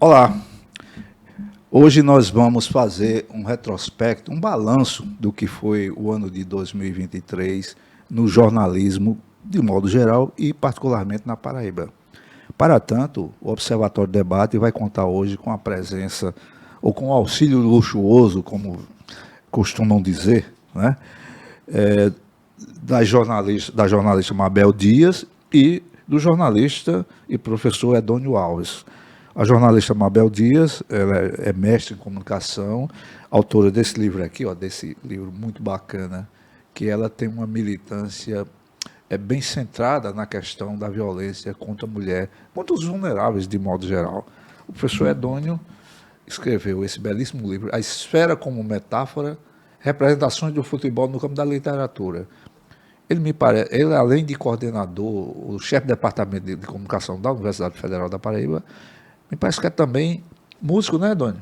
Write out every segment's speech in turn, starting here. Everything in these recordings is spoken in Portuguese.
Olá, hoje nós vamos fazer um retrospecto, um balanço do que foi o ano de 2023 no jornalismo, de modo geral e particularmente na Paraíba. Para tanto, o Observatório de Debate vai contar hoje com a presença, ou com o auxílio luxuoso, como costumam dizer, né? Da jornalista Mabel Dias e do jornalista e professor Edônio Alves. A jornalista Mabel Dias, ela é mestre em comunicação, autora desse livro aqui, ó, desse livro muito bacana, que ela tem uma militância bem centrada na questão da violência contra a mulher, contra os vulneráveis de modo geral. O professor Edônio escreveu esse belíssimo livro, A Esfera como Metáfora, Representações do Futebol no Campo da Literatura. Ele, além de coordenador, o chefe de departamento de comunicação da Universidade Federal da Paraíba, me parece que é também músico, né, Doni?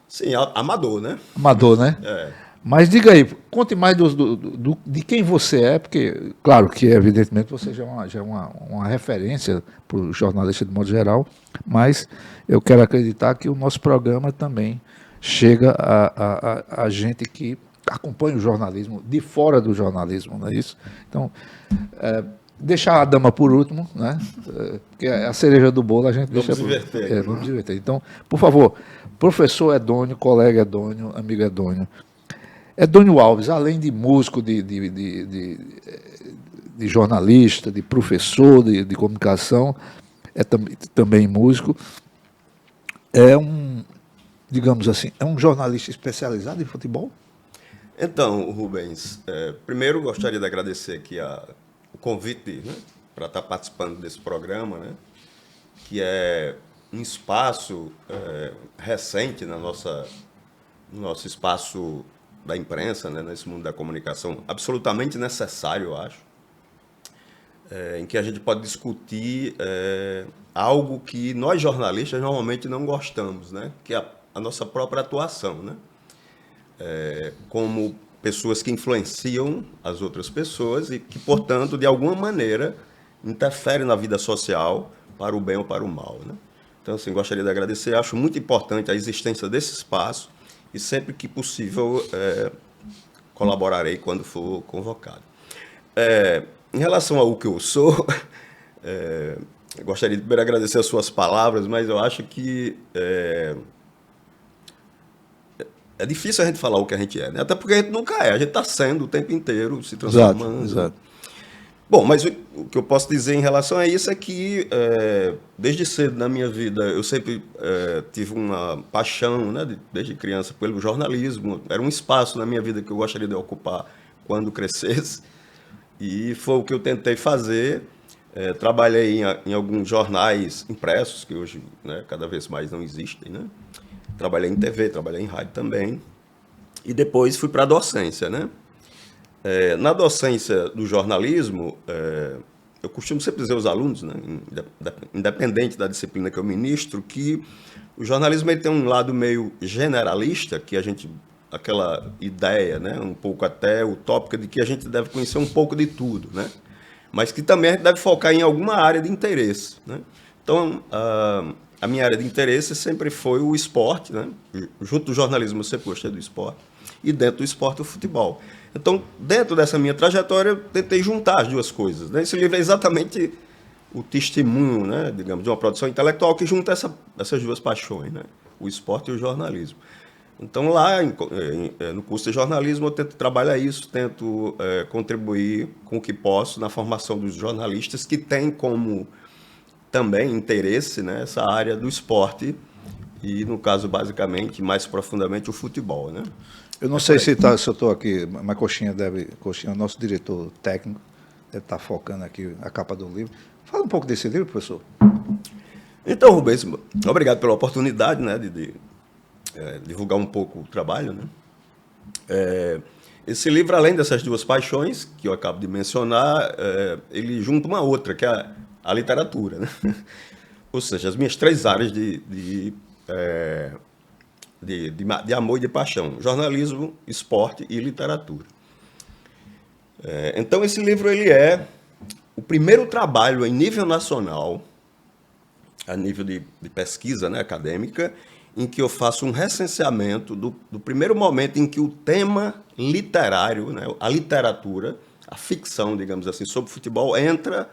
Sim, amador, né? Amador, né? É. Mas diga aí, conte mais de quem você é, porque, claro que evidentemente você já é uma referência para o jornalista de modo geral, mas eu quero acreditar que o nosso programa também chega a gente que acompanha o jornalismo, de fora do jornalismo, não é isso? Então, deixar a dama por último, né? Porque a cereja do bolo a gente Vamos deixa divertir. vamos divertir. Então, por favor, professor Edônio, colega Edônio, amigo Edônio. Edônio Alves, além de músico, de jornalista, de professor de comunicação, é também músico, digamos assim, é um jornalista especializado em futebol? Então, Rubens, primeiro gostaria de agradecer aqui o convite, né, para estar participando desse programa, né, que é um espaço recente no nosso espaço da imprensa, né, nesse mundo da comunicação, absolutamente necessário, eu acho, em que a gente pode discutir algo que nós jornalistas normalmente não gostamos, né, que é a nossa própria atuação, né, como pessoas que influenciam as outras pessoas e que, portanto, de alguma maneira, interferem na vida social para o bem ou para o mal, né. Então, assim, gostaria de agradecer, acho muito importante a existência desse espaço e sempre que possível colaborarei quando for convocado. Em relação ao que eu sou, eu gostaria de primeiro agradecer as suas palavras, mas eu acho que é difícil a gente falar o que a gente é, né? Até porque a gente nunca é, a gente está sendo o tempo inteiro, se transformando. Exato. Bom, mas o que eu posso dizer em relação a isso é que, desde cedo na minha vida, eu sempre tive uma paixão, né, desde criança, pelo jornalismo. Era um espaço na minha vida que eu gostaria de ocupar quando crescesse. E foi o que eu tentei fazer. Trabalhei em alguns jornais impressos, que hoje, né, cada vez mais não existem, né? Trabalhei em TV, trabalhei em rádio também. E depois fui para a docência, né? Na docência do jornalismo, eu costumo sempre dizer aos alunos, né, independente da disciplina que eu ministro, que o jornalismo ele tem um lado meio generalista, que a gente, aquela ideia, né, um pouco até utópica, de que a gente deve conhecer um pouco de tudo, né, mas que também a gente deve focar em alguma área de interesse, né. Então, a minha área de interesse sempre foi o esporte, né, junto do jornalismo eu sempre gostei do esporte, e dentro do esporte o futebol. Então, dentro dessa minha trajetória, eu tentei juntar as duas coisas, né? Esse livro é exatamente o testemunho, né, digamos, de uma produção intelectual que junta essas duas paixões, né? O esporte e o jornalismo. Então, lá no curso de jornalismo, eu tento trabalhar isso, tento contribuir com o que posso na formação dos jornalistas que têm como também interesse, né, essa área do esporte e, no caso, basicamente, mais profundamente, o futebol, né? Eu não sei se eu estou aqui, mas Coxinha, nosso diretor técnico, deve estar focando aqui a capa do livro. Fala um pouco desse livro, professor. Então, Rubens, obrigado pela oportunidade, né, de divulgar um pouco o trabalho, né? Esse livro, além dessas duas paixões que eu acabo de mencionar, ele junta uma outra, que é a literatura, né? Ou seja, as minhas três áreas de amor e de paixão: jornalismo, esporte e literatura. Então, esse livro ele é o primeiro trabalho em nível nacional a nível de pesquisa, né, acadêmica, em que eu faço um recenseamento do primeiro momento em que o tema literário, né, a literatura, a ficção, digamos assim, sobre futebol entra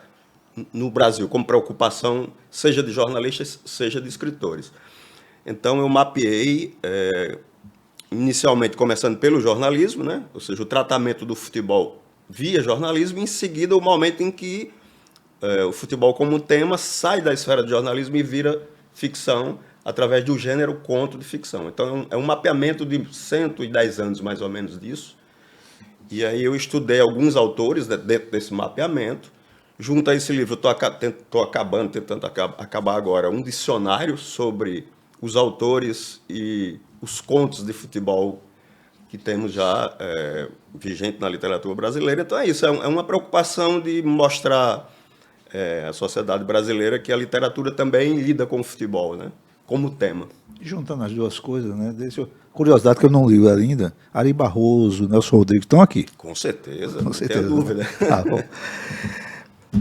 no Brasil como preocupação, seja de jornalistas, seja de escritores. Então eu mapeei, inicialmente começando pelo jornalismo, né, ou seja, o tratamento do futebol via jornalismo, e em seguida o momento em que o futebol como tema sai da esfera do jornalismo e vira ficção através do gênero conto de ficção. Então é um mapeamento de 110 anos mais ou menos disso. E aí eu estudei alguns autores dentro desse mapeamento. Junto a esse livro, estou tentando acabar agora, um dicionário sobre os autores e os contos de futebol que temos já vigente na literatura brasileira. Então é isso, é uma preocupação de mostrar à sociedade brasileira que a literatura também lida com o futebol, né? Como tema. Juntando as duas coisas, né? Curiosidade que eu não li ainda, Ari Barroso, Nelson Rodrigues estão aqui. Com certeza, Com não certeza. tenho dúvida. Tá bom.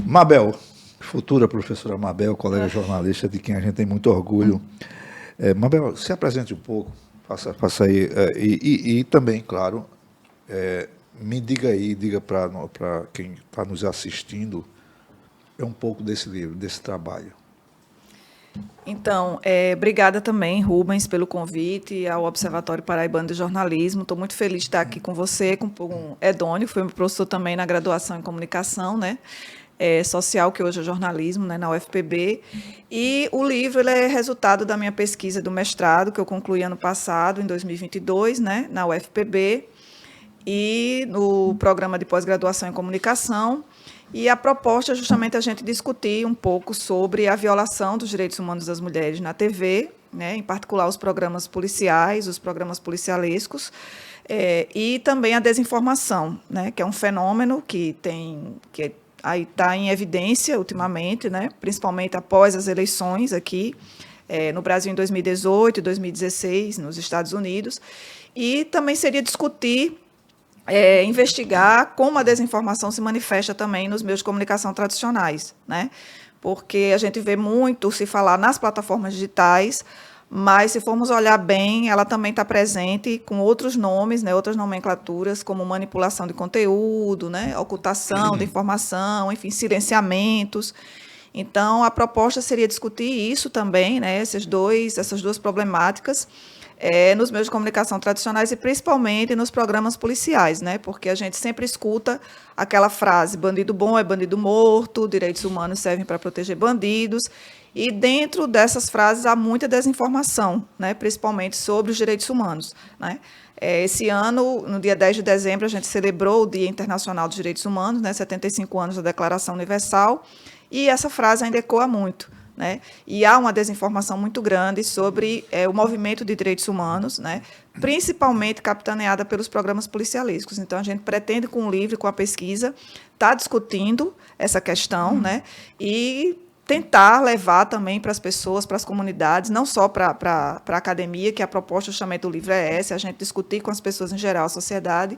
Mabel, futura professora Mabel, colega jornalista de quem a gente tem muito orgulho. Mabel, se apresente um pouco, faça aí, e também, claro, me diga aí, diga para quem está nos assistindo, um pouco desse livro, desse trabalho. Então, obrigada também, Rubens, pelo convite ao Observatório Paraibano de Jornalismo. Estou muito feliz de estar aqui com você, com Edônio, que foi meu professor também na graduação em comunicação, né? Social, que hoje é jornalismo, né, na UFPB. E o livro ele é resultado da minha pesquisa do mestrado, que eu concluí ano passado, em 2022, né, na UFPB, e no programa de pós-graduação em comunicação. E a proposta é justamente a gente discutir um pouco sobre a violação dos direitos humanos das mulheres na TV, né, em particular os programas policiais, os programas policialescos, e também a desinformação, né, que é um fenômeno que aí está em evidência ultimamente, né, principalmente após as eleições aqui no Brasil em 2018 e 2016, nos Estados Unidos. E também seria discutir investigar como a desinformação se manifesta também nos meios de comunicação tradicionais, né? Porque a gente vê muito se falar nas plataformas digitais, mas se formos olhar bem, ela também está presente com outros nomes, né, outras nomenclaturas, como manipulação de conteúdo, né, ocultação de informação, enfim, silenciamentos. Então, a proposta seria discutir isso também, né, essas duas problemáticas, nos meios de comunicação tradicionais e principalmente nos programas policiais, né? Porque a gente sempre escuta aquela frase: bandido bom é bandido morto, direitos humanos servem para proteger bandidos. E dentro dessas frases há muita desinformação, né? Principalmente sobre os direitos humanos, né? Esse ano, no dia 10 de dezembro, a gente celebrou o Dia Internacional dos Direitos Humanos, né? 75 anos da Declaração Universal, e essa frase ainda ecoa muito. Né? E há uma desinformação muito grande sobre o movimento de direitos humanos, né? Principalmente capitaneada pelos programas policialescos. Então, a gente pretende, com o livro, com a pesquisa, estar discutindo essa questão, né? E tentar levar também para as pessoas, para as comunidades, não só para a academia, que a proposta justamente do livro é essa, a gente discutir com as pessoas em geral, a sociedade,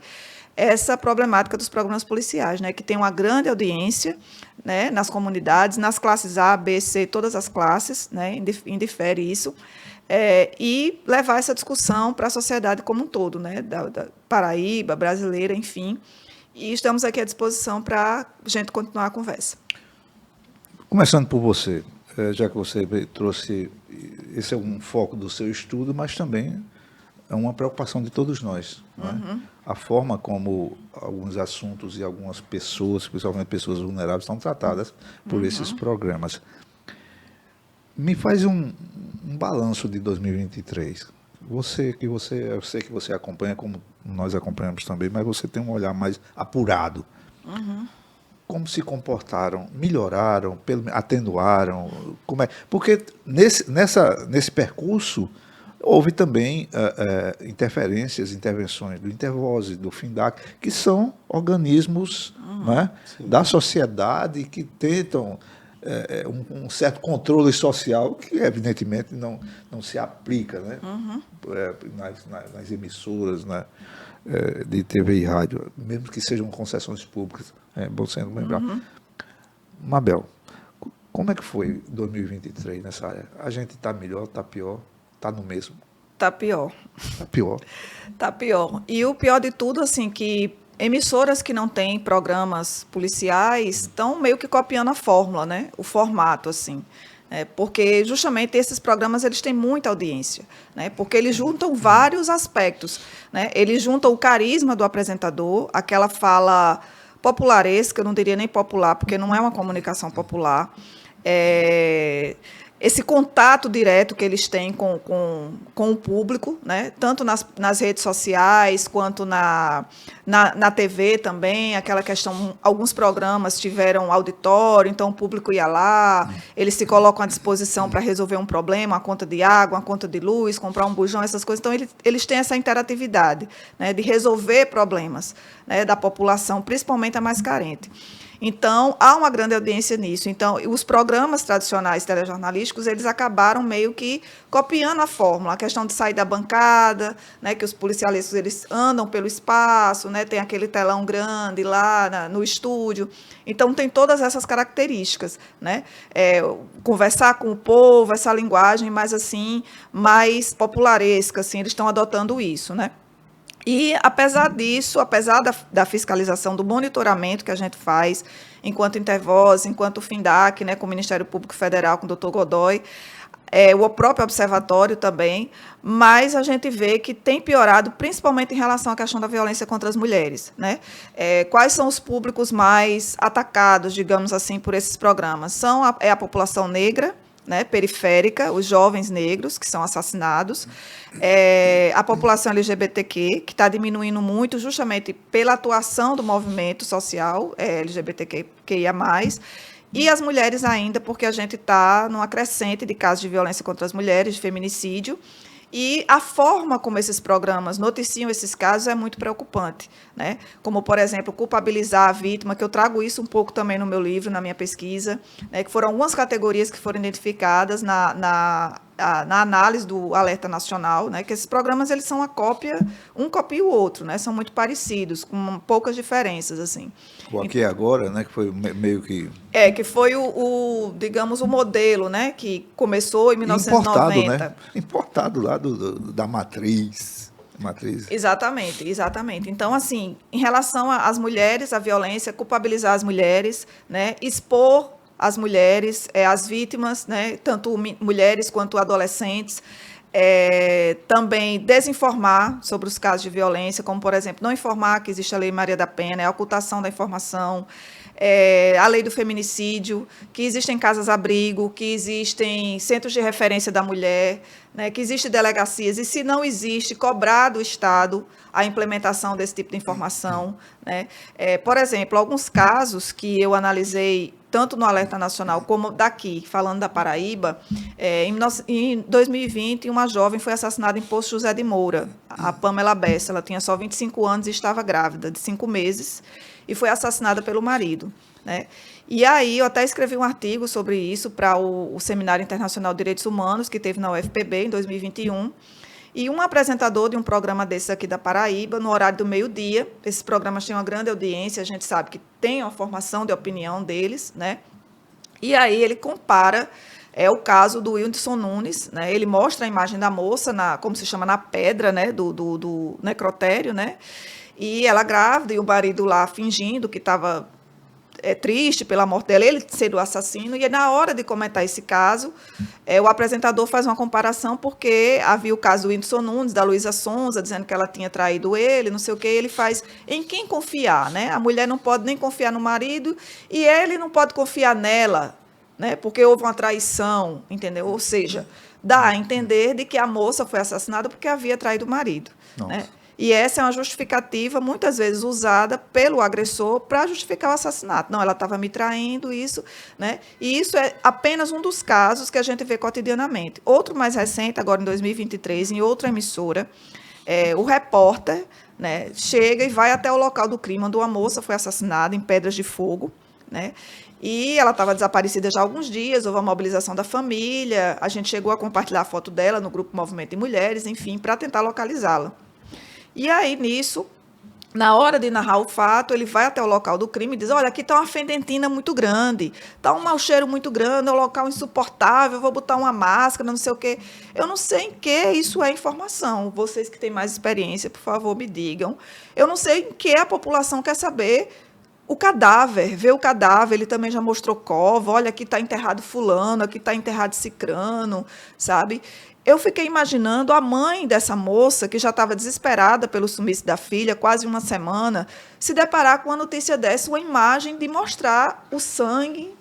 essa problemática dos programas policiais, né, que tem uma grande audiência, né, nas comunidades, nas classes A, B, C, todas as classes, né, indifere isso, e levar essa discussão para a sociedade como um todo, né, da Paraíba, brasileira, enfim. E estamos aqui à disposição para a gente continuar a conversa. Começando por você, já que você trouxe, esse é um foco do seu estudo, mas também é uma preocupação de todos nós. Né? A forma como alguns assuntos e algumas pessoas, principalmente pessoas vulneráveis, são tratadas por esses programas. Me faz um balanço de 2023. Eu sei que você acompanha, como nós acompanhamos também, mas você tem um olhar mais apurado. Como se comportaram? Melhoraram? Atenuaram? Como é? Porque nesse percurso houve também intervenções do Intervoz, do FINDAC, que são organismos né, da sociedade que tentam um certo controle social que, evidentemente, não se aplica né, nas emissoras né, de TV e rádio, mesmo que sejam concessões públicas. É bom sempre lembrar. Mabel, Como é que foi 2023 nessa área? A gente está melhor, está pior, está no mesmo? Tá pior. Está pior. Tá pior. E o pior de tudo, assim, que emissoras que não têm programas policiais estão meio que copiando a fórmula, né? O formato, assim. Porque justamente esses programas eles têm muita audiência, né? Porque eles juntam vários aspectos, né? Eles juntam o carisma do apresentador, aquela fala popularesca, eu não diria nem popular, porque não é uma comunicação popular, esse contato direto que eles têm com o público, né? Tanto nas redes sociais, quanto na TV também, aquela questão, alguns programas tiveram auditório, então o público ia lá, eles se colocam à disposição para resolver um problema, uma conta de água, uma conta de luz, comprar um bujão, essas coisas. Então, eles têm essa interatividade, né? De resolver problemas, né? Da população, principalmente a mais carente. Então, há uma grande audiência nisso. Então, os programas tradicionais telejornalísticos, eles acabaram meio que copiando a fórmula, a questão de sair da bancada, né, que os policialistas eles andam pelo espaço, né, tem aquele telão grande lá no estúdio. Então, tem todas essas características, né? Conversar com o povo, essa linguagem mais assim, mais popularesca, assim, eles estão adotando isso, né? E, apesar disso, apesar da fiscalização, do monitoramento que a gente faz, enquanto Intervoz, enquanto FINDAC, né, com o Ministério Público Federal, com o doutor Godoy, o próprio observatório também, mas a gente vê que tem piorado, principalmente em relação à questão da violência contra as mulheres, né? Quais são os públicos mais atacados, digamos assim, por esses programas? É a população negra, né, periférica, os jovens negros que são assassinados, a população LGBTQ, que está diminuindo muito justamente pela atuação do movimento social LGBTQIA+, e as mulheres ainda, porque a gente está numa crescente de casos de violência contra as mulheres, de feminicídio, e a forma como esses programas noticiam esses casos é muito preocupante, né? Como, por exemplo, culpabilizar a vítima, que eu trago isso um pouco também no meu livro, na minha pesquisa, né? Que foram algumas categorias que foram identificadas na análise do Alerta Nacional, né? Que esses programas eles são uma cópia, um copia o outro, né? São muito parecidos, com poucas diferenças, assim. O Aqui e Agora, né, que foi meio que... que foi digamos, o modelo, né, que começou em 1990. Importado, né? Importado lá da matriz. Exatamente. Então, assim, em relação às mulheres, a violência, culpabilizar as mulheres, né, expor as mulheres, as vítimas, né, tanto mulheres quanto adolescentes, também desinformar sobre os casos de violência, como, por exemplo, não informar que existe a Lei Maria da Penha, a ocultação da informação, a lei do feminicídio, que existem casas-abrigo, que existem centros de referência da mulher, né, que existem delegacias, e se não existe, cobrar do Estado a implementação desse tipo de informação, né? Por exemplo, alguns casos que eu analisei, tanto no Alerta Nacional como daqui, falando da Paraíba, em 2020, uma jovem foi assassinada em Poço José de Moura, a Pamela Bessa. Ela tinha só 25 anos e estava grávida de 5 meses, e foi assassinada pelo marido, né? E aí eu até escrevi um artigo sobre isso para o Seminário Internacional de Direitos Humanos, que teve na UFPB em 2021, e um apresentador de um programa desse aqui da Paraíba, no horário do meio-dia, esses programas têm uma grande audiência, a gente sabe que tem uma formação de opinião deles, né? E aí ele compara o caso do Whindersson Nunes, né? Ele mostra a imagem da moça, como se chama, na pedra, né? do necrotério, né? E ela grávida, e o marido lá fingindo que estava triste pela morte dela, ele sendo o assassino, e na hora de comentar esse caso, o apresentador faz uma comparação, porque havia o caso do Whindersson Nunes, da Luísa Sonza, dizendo que ela tinha traído ele, não sei o quê, ele faz em quem confiar, né? A mulher não pode nem confiar no marido, e ele não pode confiar nela, né? Porque houve uma traição, entendeu? Ou seja, dá a entender de que a moça foi assassinada porque havia traído o marido, né? E essa é uma justificativa, muitas vezes, usada pelo agressor para justificar o assassinato. Não, ela estava me traindo, isso, né? E isso é apenas um dos casos que a gente vê cotidianamente. Outro mais recente, agora em 2023, em outra emissora, o repórter, né, chega e vai até o local do crime, onde uma moça foi assassinada em Pedras de Fogo, né? E ela estava desaparecida já há alguns dias, houve a mobilização da família, a gente chegou a compartilhar a foto dela no grupo Movimento de Mulheres, enfim, para tentar localizá-la. E aí, nisso, Na hora de narrar o fato, ele vai até o local do crime e diz: olha, aqui está uma fedentina muito grande, está um mau cheiro muito grande, é um local insuportável, vou botar uma máscara, não sei o quê. Eu não sei em que isso é informação. Vocês que têm mais experiência, por favor, me digam. Eu não sei em que a população quer saber o cadáver, ver o cadáver. Ele também já mostrou cova, olha, aqui está enterrado fulano, aqui está enterrado cicrano, sabe? Eu fiquei imaginando a mãe dessa moça, que já estava desesperada pelo sumiço da filha, quase uma semana, se deparar com uma notícia dessa, uma imagem de mostrar o sangue,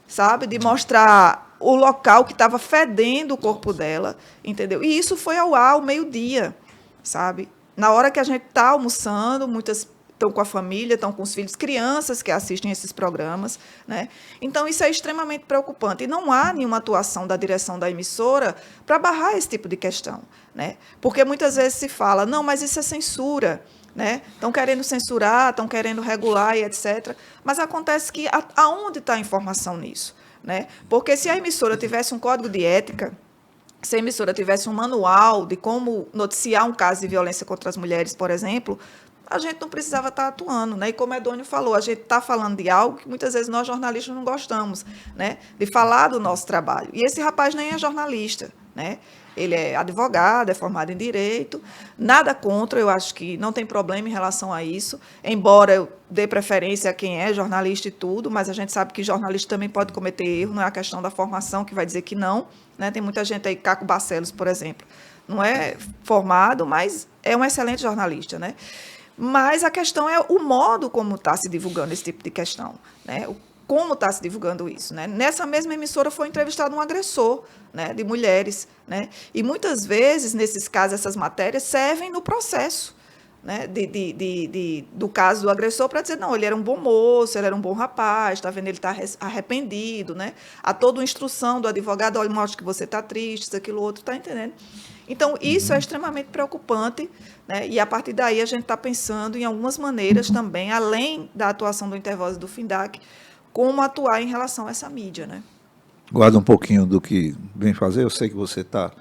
sabe? De mostrar o local que estava fedendo o corpo dela, entendeu? E isso foi ao ar ao meio-dia, sabe? Na hora que a gente está almoçando, muitas estão com a família, estão com os filhos, crianças que assistem esses programas, né? Então, isso é extremamente preocupante. E não há nenhuma atuação da direção da emissora para barrar esse tipo de questão, né? Porque muitas vezes se fala, não, mas isso é censura, né? Estão querendo censurar, estão querendo regular e etc. Mas acontece que aonde está a informação nisso, né? Porque se a emissora tivesse um código de ética, se a emissora tivesse um manual de como noticiar um caso de violência contra as mulheres, por exemplo, a gente não precisava estar atuando, né? E como Edônio falou, a gente está falando de algo que muitas vezes nós jornalistas não gostamos, né? De falar do nosso trabalho. E esse rapaz nem é jornalista, né? Ele é advogado, é formado em direito, nada contra, eu acho que não tem problema em relação a isso, embora eu dê preferência a quem é jornalista e tudo, mas a gente sabe que jornalista também pode cometer erro, não é a questão da formação que vai dizer que não, né? Tem muita gente aí, Caco Barcelos, por exemplo, não é formado, mas é um excelente jornalista, né? Mas a questão é o modo como está se divulgando esse tipo de questão, né? Como está se divulgando isso, né? Nessa mesma emissora foi entrevistado um agressor, né, de mulheres, né? E muitas vezes, nesses casos, essas matérias servem no processo, né, do caso do agressor para dizer, não, ele era um bom moço, ele era um bom rapaz, está vendo, ele está arrependido, né? Há toda uma instrução do advogado, olha, mostra que você está triste, isso, aquilo, outro, está entendendo? Então, isso é extremamente preocupante, né? E, a partir daí, a gente está pensando em algumas maneiras também, além da atuação do Intervoz e do FINDAC, como atuar em relação a essa mídia, né? Guarda um pouquinho do que vem fazer. Eu sei que você está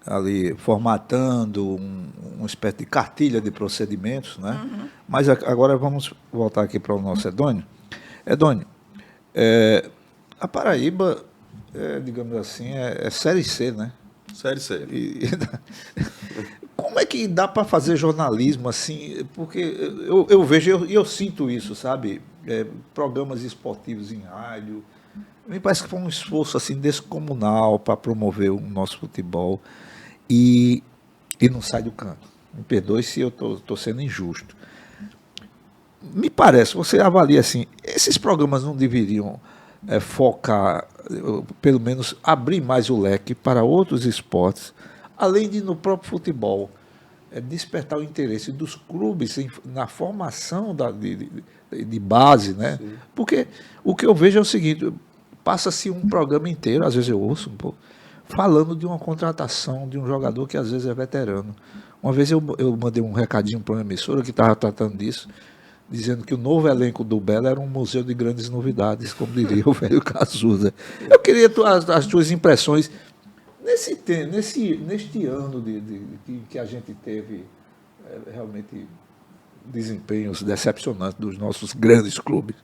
ali formatando uma espécie de cartilha de procedimentos, né? Uhum. Mas agora vamos voltar aqui para o nosso Edônio. Edônio, a Paraíba, digamos assim, é Série C, né? Série C. Como é que dá para fazer jornalismo assim? Porque eu vejo e eu sinto isso, sabe? Programas esportivos em rádio. Me parece que foi um esforço assim, descomunal para promover o nosso futebol e não sai do canto. Me perdoe se eu estou sendo injusto. Me parece, você avalia assim, esses programas não deveriam focar, pelo menos abrir mais o leque para outros esportes, além de no próprio futebol, despertar o interesse dos clubes na formação de base, né? Sim. Porque o que eu vejo é o seguinte, passa-se um programa inteiro, às vezes eu ouço um pouco, falando de uma contratação de um jogador que às vezes é veterano. Uma vez eu mandei um recadinho para uma emissora que estava tratando disso, dizendo que o novo elenco do Belo era um museu de grandes novidades, como diria o velho Cazuza. Eu queria as tuas impressões neste ano que a gente teve realmente desempenhos decepcionantes dos nossos grandes clubes.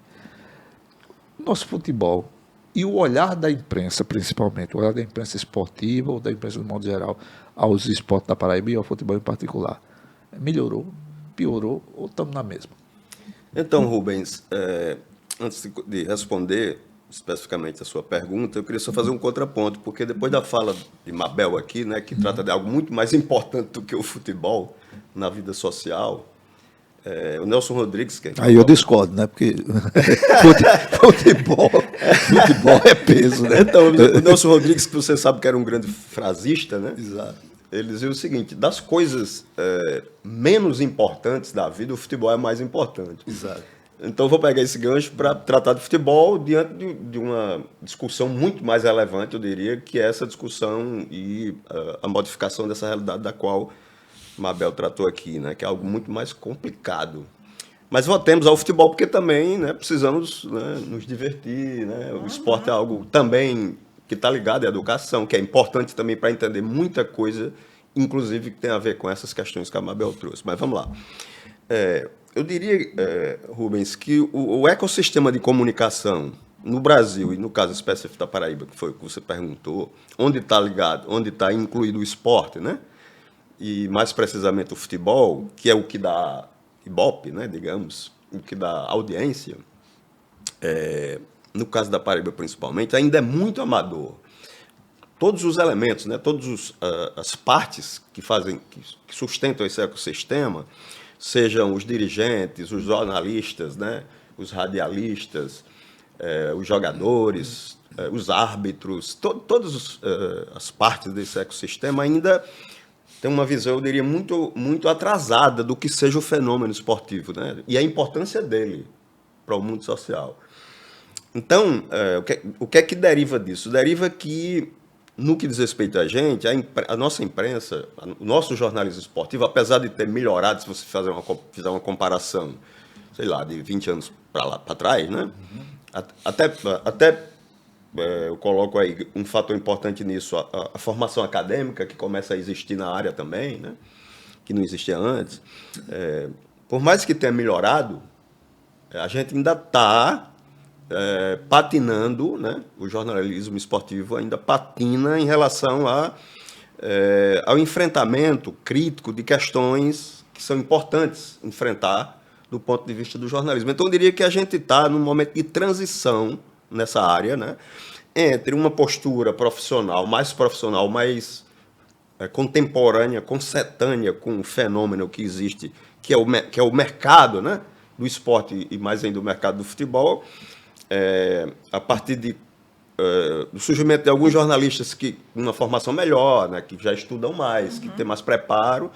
Nosso futebol e o olhar da imprensa, principalmente, o olhar da imprensa esportiva ou da imprensa de modo geral aos esportes da Paraíba e ao futebol em particular, melhorou, piorou ou estamos na mesma? Então, Rubens, antes de responder especificamente a sua pergunta, eu queria só fazer um contraponto, porque depois da fala de Mabel aqui, né, que trata de algo muito mais importante do que o futebol na vida social, o Nelson Rodrigues... Aí eu discordo, né, porque futebol é peso, né? Então, o Nelson Rodrigues, que você sabe que era um grande frasista, né? Exato. Ele dizia o seguinte, das coisas menos importantes da vida, o futebol é mais importante. Exato. Então, eu vou pegar esse gancho para tratar de futebol diante de uma discussão muito mais relevante, eu diria, que é essa discussão e a modificação dessa realidade da qual Mabel tratou aqui, né, que é algo muito mais complicado. Mas voltemos ao futebol, porque também, né, precisamos, né, nos divertir. Né? O esporte é algo também que está ligado à educação, que é importante também para entender muita coisa, inclusive que tem a ver com essas questões que a Mabel trouxe. Mas vamos lá. Eu diria, Rubens, que o ecossistema de comunicação no Brasil, e no caso específico da Paraíba, que foi o que você perguntou, onde está ligado, onde está incluído o esporte, né? E mais precisamente o futebol, que é o que dá ibope, né, digamos, o que dá audiência, no caso da Paraíba principalmente, ainda é muito amador. Todos os elementos, né, todas as partes que sustentam esse ecossistema, sejam os dirigentes, os jornalistas, né, os radialistas, os jogadores, os árbitros, todas as partes desse ecossistema ainda tem uma visão, eu diria, muito, muito atrasada do que seja o fenômeno esportivo, né, e a importância dele para o mundo social. Então, o que é que deriva disso? Deriva que, no que diz respeito a gente, a nossa imprensa, o nosso jornalismo esportivo, apesar de ter melhorado, se você fizer uma comparação, sei lá, de 20 anos para trás, né? Até eu coloco aí um fator importante nisso, a formação acadêmica que começa a existir na área também, né? Que não existia antes. Por mais que tenha melhorado, a gente ainda está patinando, né? O jornalismo esportivo ainda patina em relação ao enfrentamento crítico de questões que são importantes enfrentar do ponto de vista do jornalismo. Então, eu diria que a gente está num momento de transição nessa área, né? Entre uma postura profissional, mais contemporânea, concetânea com o fenômeno que existe, que é o mercado, né? Do esporte e mais ainda o mercado do futebol, a partir do surgimento de alguns jornalistas que uma formação melhor, né, que já estudam mais, que têm mais preparo,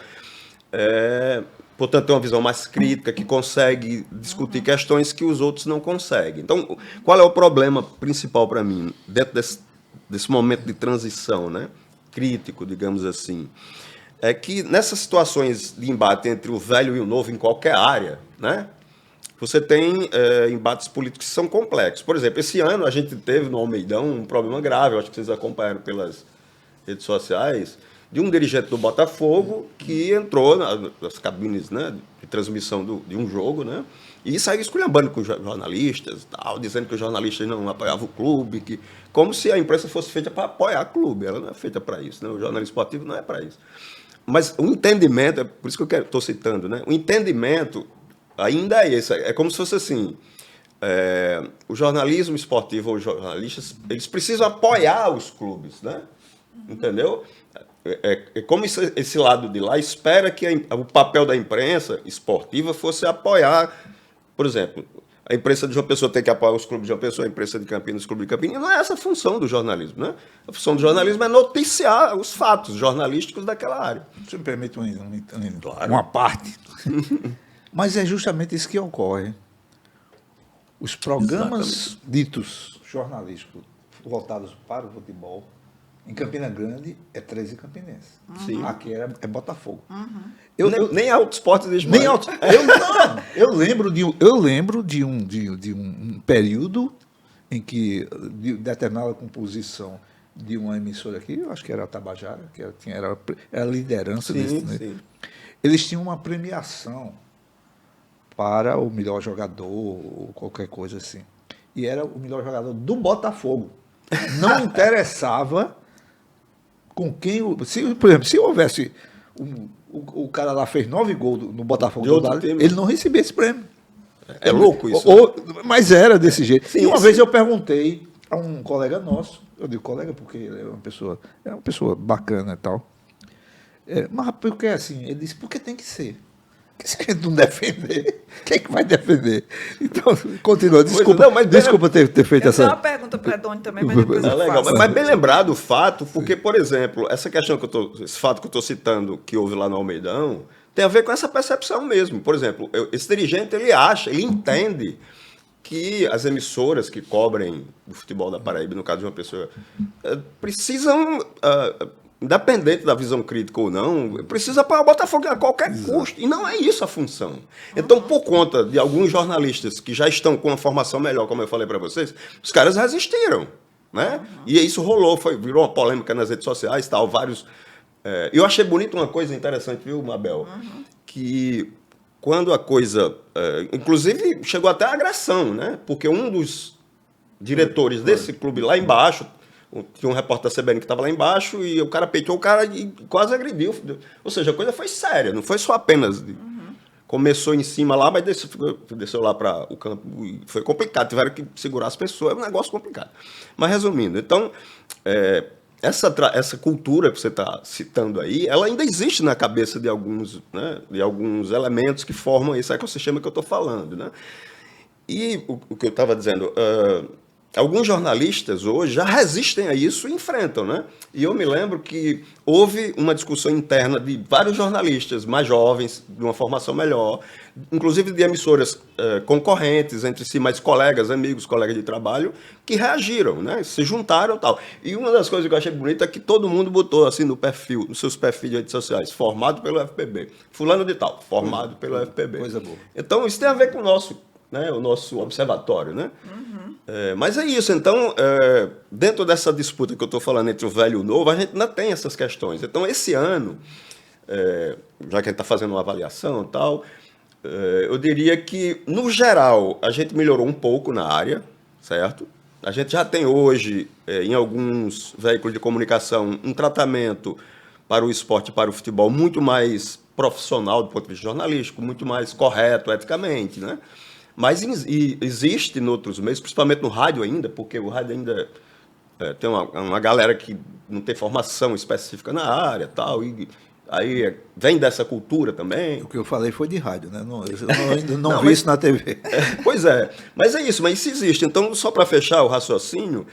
portanto, tem uma visão mais crítica, que consegue discutir questões que os outros não conseguem. Então, qual é o problema principal para mim, dentro desse momento de transição, né, crítico, digamos assim? É que nessas situações de embate entre o velho e o novo em qualquer área, né, você tem embates políticos que são complexos. Por exemplo, esse ano a gente teve no Almeidão um problema grave, eu acho que vocês acompanharam pelas redes sociais, de um dirigente do Botafogo que entrou nas cabines, né, de transmissão de um jogo, né, e saiu esculhambando com jornalistas, tal, dizendo que os jornalistas não apoiavam o clube, como se a imprensa fosse feita para apoiar o clube. Ela não é feita para isso, né? O jornalismo esportivo não é para isso. Mas o entendimento, é por isso que eu estou citando, né, o entendimento ainda é esse. É como se fosse assim, o jornalismo esportivo, ou os jornalistas, eles precisam apoiar os clubes, né? Entendeu? É como esse lado de lá espera que o papel da imprensa esportiva fosse apoiar, por exemplo, a imprensa de João Pessoa tem que apoiar os clubes de João Pessoa, a imprensa de Campinas, os clubes de Campinas. Não é essa a função do jornalismo, né? A função do jornalismo é noticiar os fatos jornalísticos daquela área. Se me permite uma parte. Mas é justamente isso que ocorre. Os programas ditos jornalísticos voltados para o futebol, em Campina Grande, é 13 Campinense. Sim. Aqui é Botafogo. Nem Auto Esporte existe Nem mais. eu lembro de um período em que, de determinada composição de uma emissora aqui, eu acho que era a Tabajara, que era a liderança desse. Sim. Eles tinham uma premiação para o melhor jogador, ou qualquer coisa assim. E era o melhor jogador do Botafogo. Não interessava com quem... por exemplo, se houvesse... O cara lá fez 9 gols no Botafogo do Dali, ele não recebia esse prêmio. É louco isso. Mas era desse jeito. Sim, e uma vez eu perguntei a um colega nosso, eu digo colega porque ele é uma pessoa bacana e tal. Mas porque assim, ele disse, porque tem que ser. Porque se a gente não defender, quem é que vai defender? Então, continua. Desculpa ter feito essa... Eu tenho uma pergunta para a Doni também, mas depois eu legal. faço. Mas bem lembrado o fato, porque, por exemplo, esse fato que eu estou citando, que houve lá no Almeidão, tem a ver com essa percepção mesmo. Por exemplo, esse dirigente, ele entende que as emissoras que cobrem o futebol da Paraíba, no caso de uma pessoa, precisam... independente da visão crítica ou não, precisa apoiar o Botafogo a qualquer custo. E não é isso a função. Então, por conta de alguns jornalistas que já estão com uma formação melhor, como eu falei para vocês, os caras resistiram, né? E isso rolou, virou uma polêmica nas redes sociais, vários... eu achei bonito uma coisa interessante, viu, Mabel? Que quando a coisa... inclusive, chegou até a agressão, né? Porque um dos diretores desse clube lá embaixo, tinha um repórter da CBN que estava lá embaixo, e o cara peitou o cara e quase agrediu. Ou seja, a coisa foi séria, não foi só apenas... Começou em cima lá, mas desceu lá para o campo. E foi complicado, tiveram que segurar as pessoas, é um negócio complicado. Mas resumindo, então, essa cultura que você está citando aí, ela ainda existe na cabeça de alguns, né, de alguns elementos que formam esse ecossistema que eu estou falando. Né? E o que eu estava dizendo, alguns jornalistas hoje já resistem a isso e enfrentam, né? E eu me lembro que houve uma discussão interna de vários jornalistas mais jovens, de uma formação melhor, inclusive de emissoras concorrentes entre si, mas colegas, amigos, colegas de trabalho, que reagiram, né? Se juntaram e tal. E uma das coisas que eu achei bonita é que todo mundo botou assim no perfil, nos seus perfis de redes sociais, formado pelo FPB. Fulano de tal, formado pelo FPB. Coisa boa. Então, isso tem a ver com o nosso observatório, né? Mas é isso, então, dentro dessa disputa que eu estou falando entre o velho e o novo, a gente ainda tem essas questões. Então, esse ano, já que a gente está fazendo uma avaliação e tal, eu diria que, no geral, a gente melhorou um pouco na área, certo? A gente já tem hoje, em alguns veículos de comunicação, um tratamento para o esporte e para o futebol muito mais profissional do ponto de vista jornalístico, muito mais correto eticamente, né? Mas existe em outros meios, principalmente no rádio ainda, porque o rádio ainda tem uma galera que não tem formação específica na área e tal, e aí vem dessa cultura também. O que eu falei foi de rádio, né? Eu ainda não vi isso na TV. Pois é, mas é isso, mas isso existe. Então, só para fechar o raciocínio,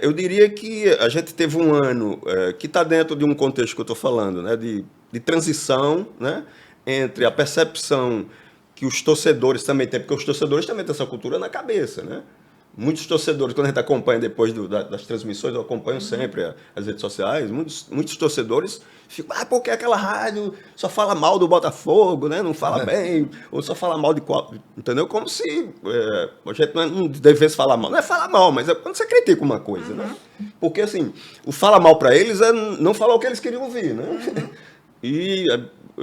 eu diria que a gente teve um ano que está dentro de um contexto que eu estou falando, né? De transição, né? Entre a percepção que os torcedores também têm, porque os torcedores também têm essa cultura na cabeça, né? Muitos torcedores, quando a gente acompanha depois das transmissões, eu acompanho sempre as redes sociais, muitos torcedores ficam, porque aquela rádio só fala mal do Botafogo, né? Não fala bem, ou só fala mal de qual, entendeu? Como se a gente não devesse falar mal. Não é falar mal, mas é quando você critica uma coisa, né? Porque, assim, o fala mal para eles é não falar o que eles queriam ouvir, né? E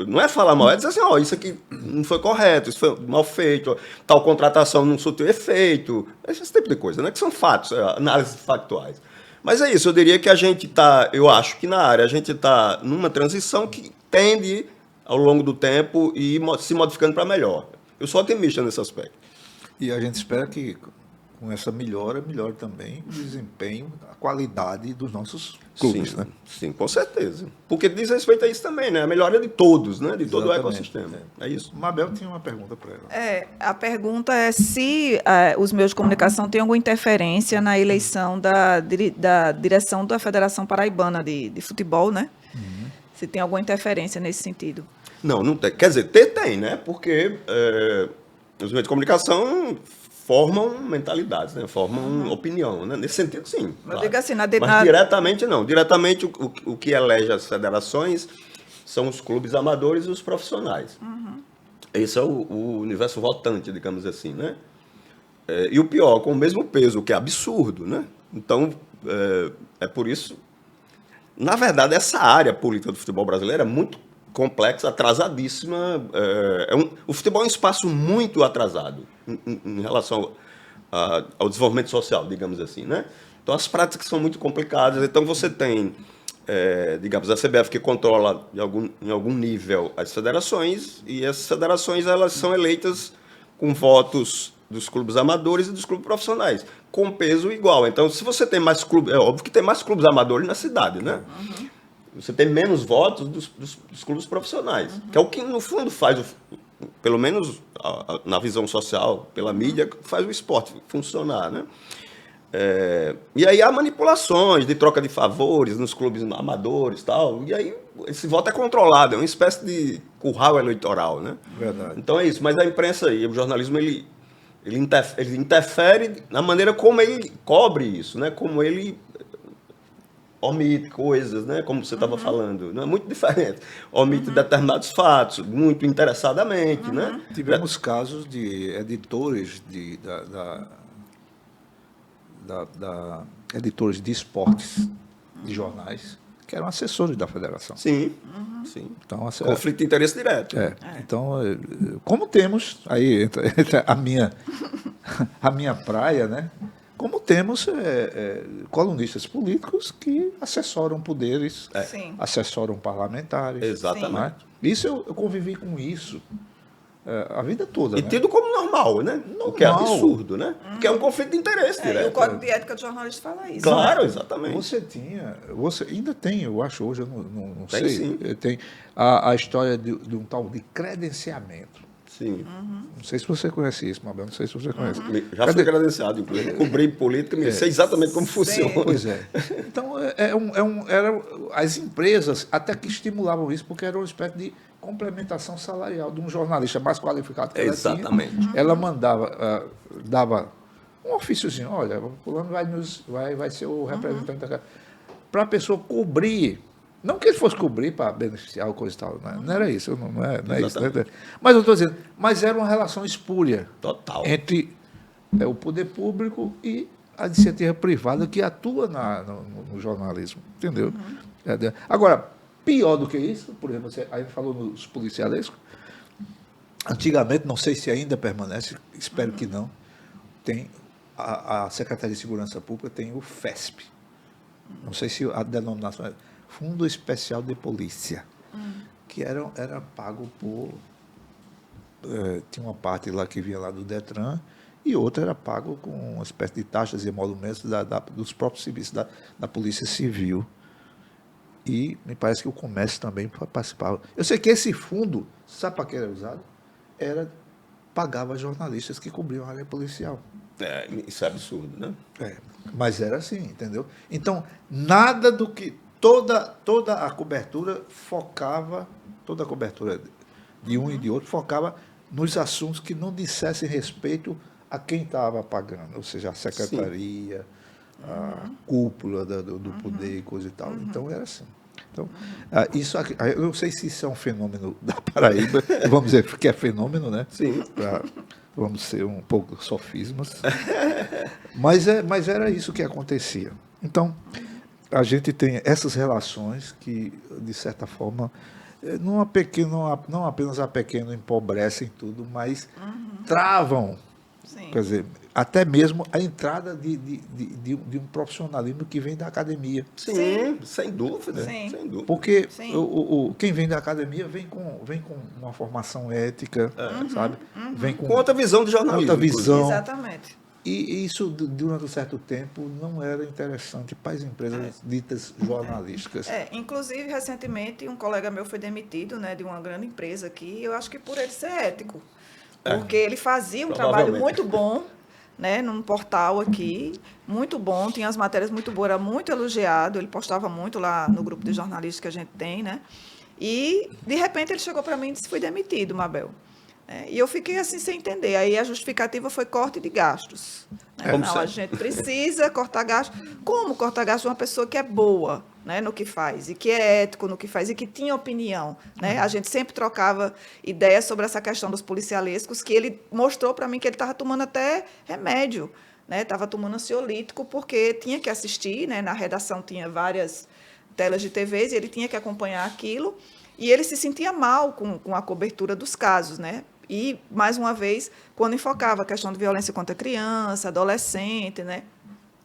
não é falar mal, é dizer assim, isso aqui não foi correto, isso foi mal feito, tal contratação não surtiu efeito, esse tipo de coisa, né? Que são fatos, análises factuais. Mas é isso, eu diria que a gente está, eu acho que na área, a gente está numa transição que tende, ao longo do tempo, ir se modificando para melhor. Eu sou otimista nesse aspecto. E a gente espera que com essa melhore também o desempenho, a qualidade dos nossos clubes, Sim, né? sim, com certeza. Porque diz respeito a isso também, né? A melhora de todos, né? De todo o Exatamente. ecossistema. É isso. Mabel tinha uma pergunta para ela. A pergunta é se os meios de comunicação têm alguma interferência na eleição da direção da Federação Paraibana de Futebol, né? Se tem alguma interferência nesse sentido. Não tem. Quer dizer, tem, né? Porque os meios de comunicação formam mentalidades, né? Formam opinião, né? Nesse sentido, sim. Eu digo assim, Mas diretamente, não. Diretamente, o que elege as federações são os clubes amadores e os profissionais. Esse é o universo votante, digamos assim, né? E o pior, com o mesmo peso, o que é absurdo, né? Então, é por isso... Na verdade, essa área política do futebol brasileiro é muito complexa, atrasadíssima. O futebol é um espaço muito atrasado em relação ao desenvolvimento social, digamos assim, né? Então, as práticas são muito complicadas. Então, você tem, digamos, a CBF que controla em algum nível as federações, e essas federações elas são eleitas com votos dos clubes amadores e dos clubes profissionais, com peso igual. Então, se você tem mais clubes... É óbvio que tem mais clubes amadores na cidade, né? Você tem menos votos dos clubes profissionais, que é o que, no fundo, faz, pelo menos na visão social, pela mídia, faz o esporte funcionar, né? E aí há manipulações de troca de favores nos clubes amadores e tal, e aí esse voto é controlado, é uma espécie de curral eleitoral, né? Verdade. Então é isso, mas a imprensa e o jornalismo, ele interfere na maneira como ele cobre isso, né? Como ele omite coisas, né? Como você estava falando, não é muito diferente. Omite determinados fatos, muito interessadamente, né? Tivemos casos de editores editores de esportes de jornais que eram assessores da federação. Sim, Sim. Então, assim, Conflito de interesse direto. Então, como temos, aí entra a minha praia, né? Como temos colunistas políticos que assessoram poderes, Sim. assessoram parlamentares. Exatamente. Não é? Isso eu convivi com isso a vida toda. E né? tido como normal, né? O que é Normal. absurdo, né? Porque é um conflito de interesse E o direto. Código de Ética do Jornalista fala isso. Claro, exatamente. Você ainda tem, eu acho hoje, eu não Tem, sei, sim. tem a história de um tal de credenciamento. Sim. Não sei se você conhece isso, Mabel, não sei se você conhece. Já fui credenciado, inclusive. Cobri política, me sei exatamente como funciona. Pois é. Então, as empresas até que estimulavam isso, porque era uma espécie de complementação salarial de um jornalista mais qualificado que ela tinha. Exatamente. Ela dava um ofíciozinho, olha, o fulano vai ser o representante da casa, para a pessoa cobrir. Não que ele fosse cobrir para beneficiar ou coisa e tal, não era isso, não é isso. Né? Mas eu estou dizendo, mas era uma relação espúria Total. entre o poder público e a iniciativa privada que atua no jornalismo, entendeu? Agora, pior do que isso, por exemplo, você aí falou nos policialescos, antigamente, não sei se ainda permanece, espero que não, tem a Secretaria de Segurança Pública tem o FESP, não sei se a denominação é Fundo Especial de Polícia, que era pago por... tinha uma parte lá que vinha lá do Detran e outra era pago com uma espécie de taxas e emolumentos dos próprios serviços da Polícia Civil. E me parece que o comércio também participava. Eu sei que esse fundo, sabe para que era usado? Pagava jornalistas que cobriam a área policial. Isso é absurdo, né? Mas era assim, entendeu? Então, nada do que... Toda a cobertura focava, toda a cobertura de um e de outro focava nos assuntos que não dissessem respeito a quem estava pagando, ou seja, a secretaria, a cúpula do poder e coisa e tal. Então, era assim. Então, isso aqui, eu não sei se isso é um fenômeno da Paraíba, vamos dizer que é fenômeno, né? Sim. Vamos ser um pouco sofismas. Mas era isso que acontecia. Então, a gente tem essas relações que, de certa forma, não apenas a pequeno empobrecem tudo, mas travam, Sim. quer dizer, até mesmo a entrada de um profissionalismo que vem da academia. Sim, sem dúvida. Sim. Sem dúvida. Porque Sim. quem vem da academia vem com uma formação ética, sabe? Vem Com outra visão de jornalismo. outra visão. Exatamente. E isso, durante um certo tempo, não era interessante para as empresas ditas jornalísticas. Inclusive, recentemente, um colega meu foi demitido, né, de uma grande empresa aqui, eu acho que por ele ser ético. Porque ele fazia um trabalho muito bom, né, num portal aqui, muito bom, tinha as matérias muito boas, era muito elogiado, ele postava muito lá no grupo de jornalistas que a gente tem, né? E, de repente, ele chegou para mim e disse: fui demitido, Mabel. E eu fiquei assim sem entender. Aí a justificativa foi corte de gastos. Não, a gente precisa cortar gastos. Como cortar gastos de uma pessoa que é boa, né, no que faz, e que é ético no que faz, e que tinha opinião, né? A gente sempre trocava ideias sobre essa questão dos policialescos, que ele mostrou para mim que ele estava tomando até remédio, né? Estava tomando ansiolítico, porque tinha que assistir, né? Na redação tinha várias telas de TVs, e ele tinha que acompanhar aquilo, e ele se sentia mal com a cobertura dos casos, né? E, mais uma vez, quando enfocava a questão de violência contra criança, adolescente, né?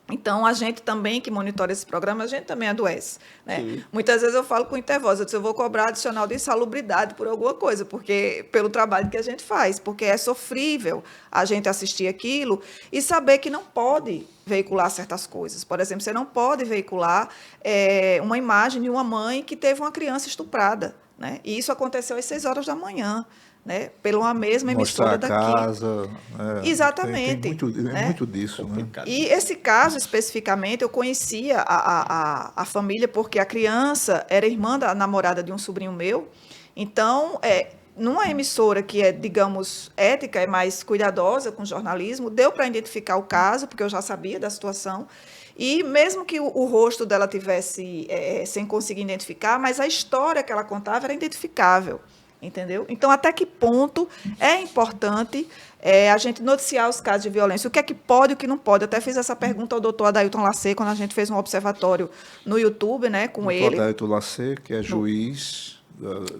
Então, a gente também que monitora esse programa, a gente também adoece, né? Muitas vezes eu falo com intervoz, eu vou cobrar adicional de insalubridade por alguma coisa, pelo trabalho que a gente faz, porque é sofrível a gente assistir aquilo e saber que não pode veicular certas coisas. Por exemplo, você não pode veicular uma imagem de uma mãe que teve uma criança estuprada, né? E isso aconteceu às 6 horas da manhã. Né, pela mesma emissora daqui. Mostrar a casa. Exatamente. Tem muito disso. Né? E esse caso, especificamente, eu conhecia a família porque a criança era irmã da namorada de um sobrinho meu. Então, numa emissora que é, digamos, ética, é mais cuidadosa com o jornalismo, deu para identificar o caso, porque eu já sabia da situação. E mesmo que o rosto dela tivesse sem conseguir identificar, mas a história que ela contava era identificável. Entendeu? Então, até que ponto é importante a gente noticiar os casos de violência? O que é que pode e o que não pode? Eu até fiz essa pergunta ao doutor Adailton Lacê, quando a gente fez um observatório no YouTube, né, com ele. O Adailton Lacê, que é juiz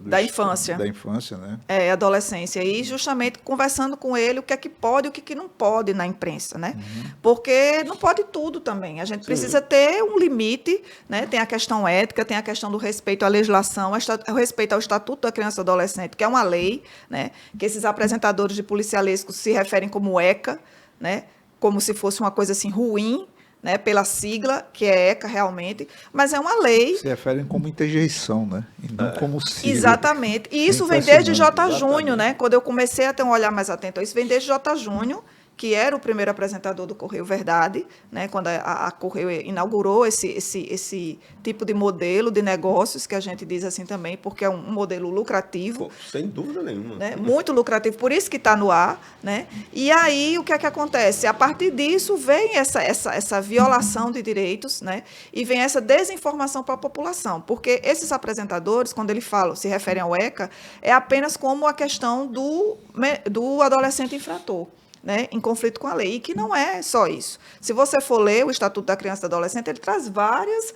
Da infância. Da infância, né? Adolescência. E justamente conversando com ele o que é que pode e o que não pode na imprensa, né? Porque não pode tudo também. A gente precisa ter um limite, né? Tem a questão ética, tem a questão do respeito à legislação, o respeito ao Estatuto da Criança e do Adolescente, que é uma lei, né? Que esses apresentadores de policialesco se referem como ECA, né? Como se fosse uma coisa assim ruim, né, pela sigla, que é ECA realmente, mas é uma lei. Se referem como interjeição, né? E não como sigla. Exatamente. E isso vem desde J. Júnior, né? Quando eu comecei a ter um olhar mais atento a isso, vem desde J. Júnior, que era o primeiro apresentador do Correio Verdade, né? Quando a Correio inaugurou esse tipo de modelo de negócios, que a gente diz assim também, porque é um modelo lucrativo. Pô, sem dúvida nenhuma. Né? Muito lucrativo, por isso que está no ar. Né? E aí, o que é que acontece? A partir disso, vem essa violação de direitos, né? E vem essa desinformação para a população, porque esses apresentadores, quando eles falam, se referem ao ECA, é apenas como a questão do adolescente infrator. Né, em conflito com a lei, e que não é só isso. Se você for ler o Estatuto da Criança e do Adolescente, ele traz várias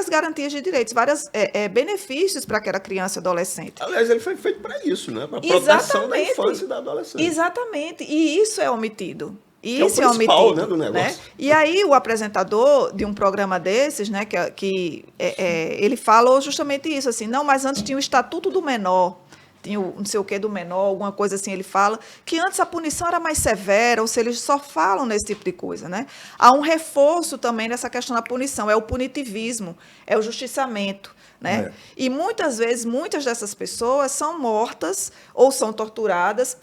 garantias de direitos, vários benefícios para aquela criança e adolescente. Aliás, ele foi feito para isso, né? Para a proteção da infância e da adolescência. Exatamente, e isso é omitido. Isso é o principal, né, do negócio. Né? E aí o apresentador de um programa desses, né, ele falou justamente isso, assim, não, mas antes tinha o Estatuto do Menor, tinha o não sei o que do menor, alguma coisa assim, ele fala, que antes a punição era mais severa, ou seja, eles só falam nesse tipo de coisa, né? Há um reforço também nessa questão da punição, é o punitivismo, é o justiçamento, né? E muitas vezes, muitas dessas pessoas são mortas ou são torturadas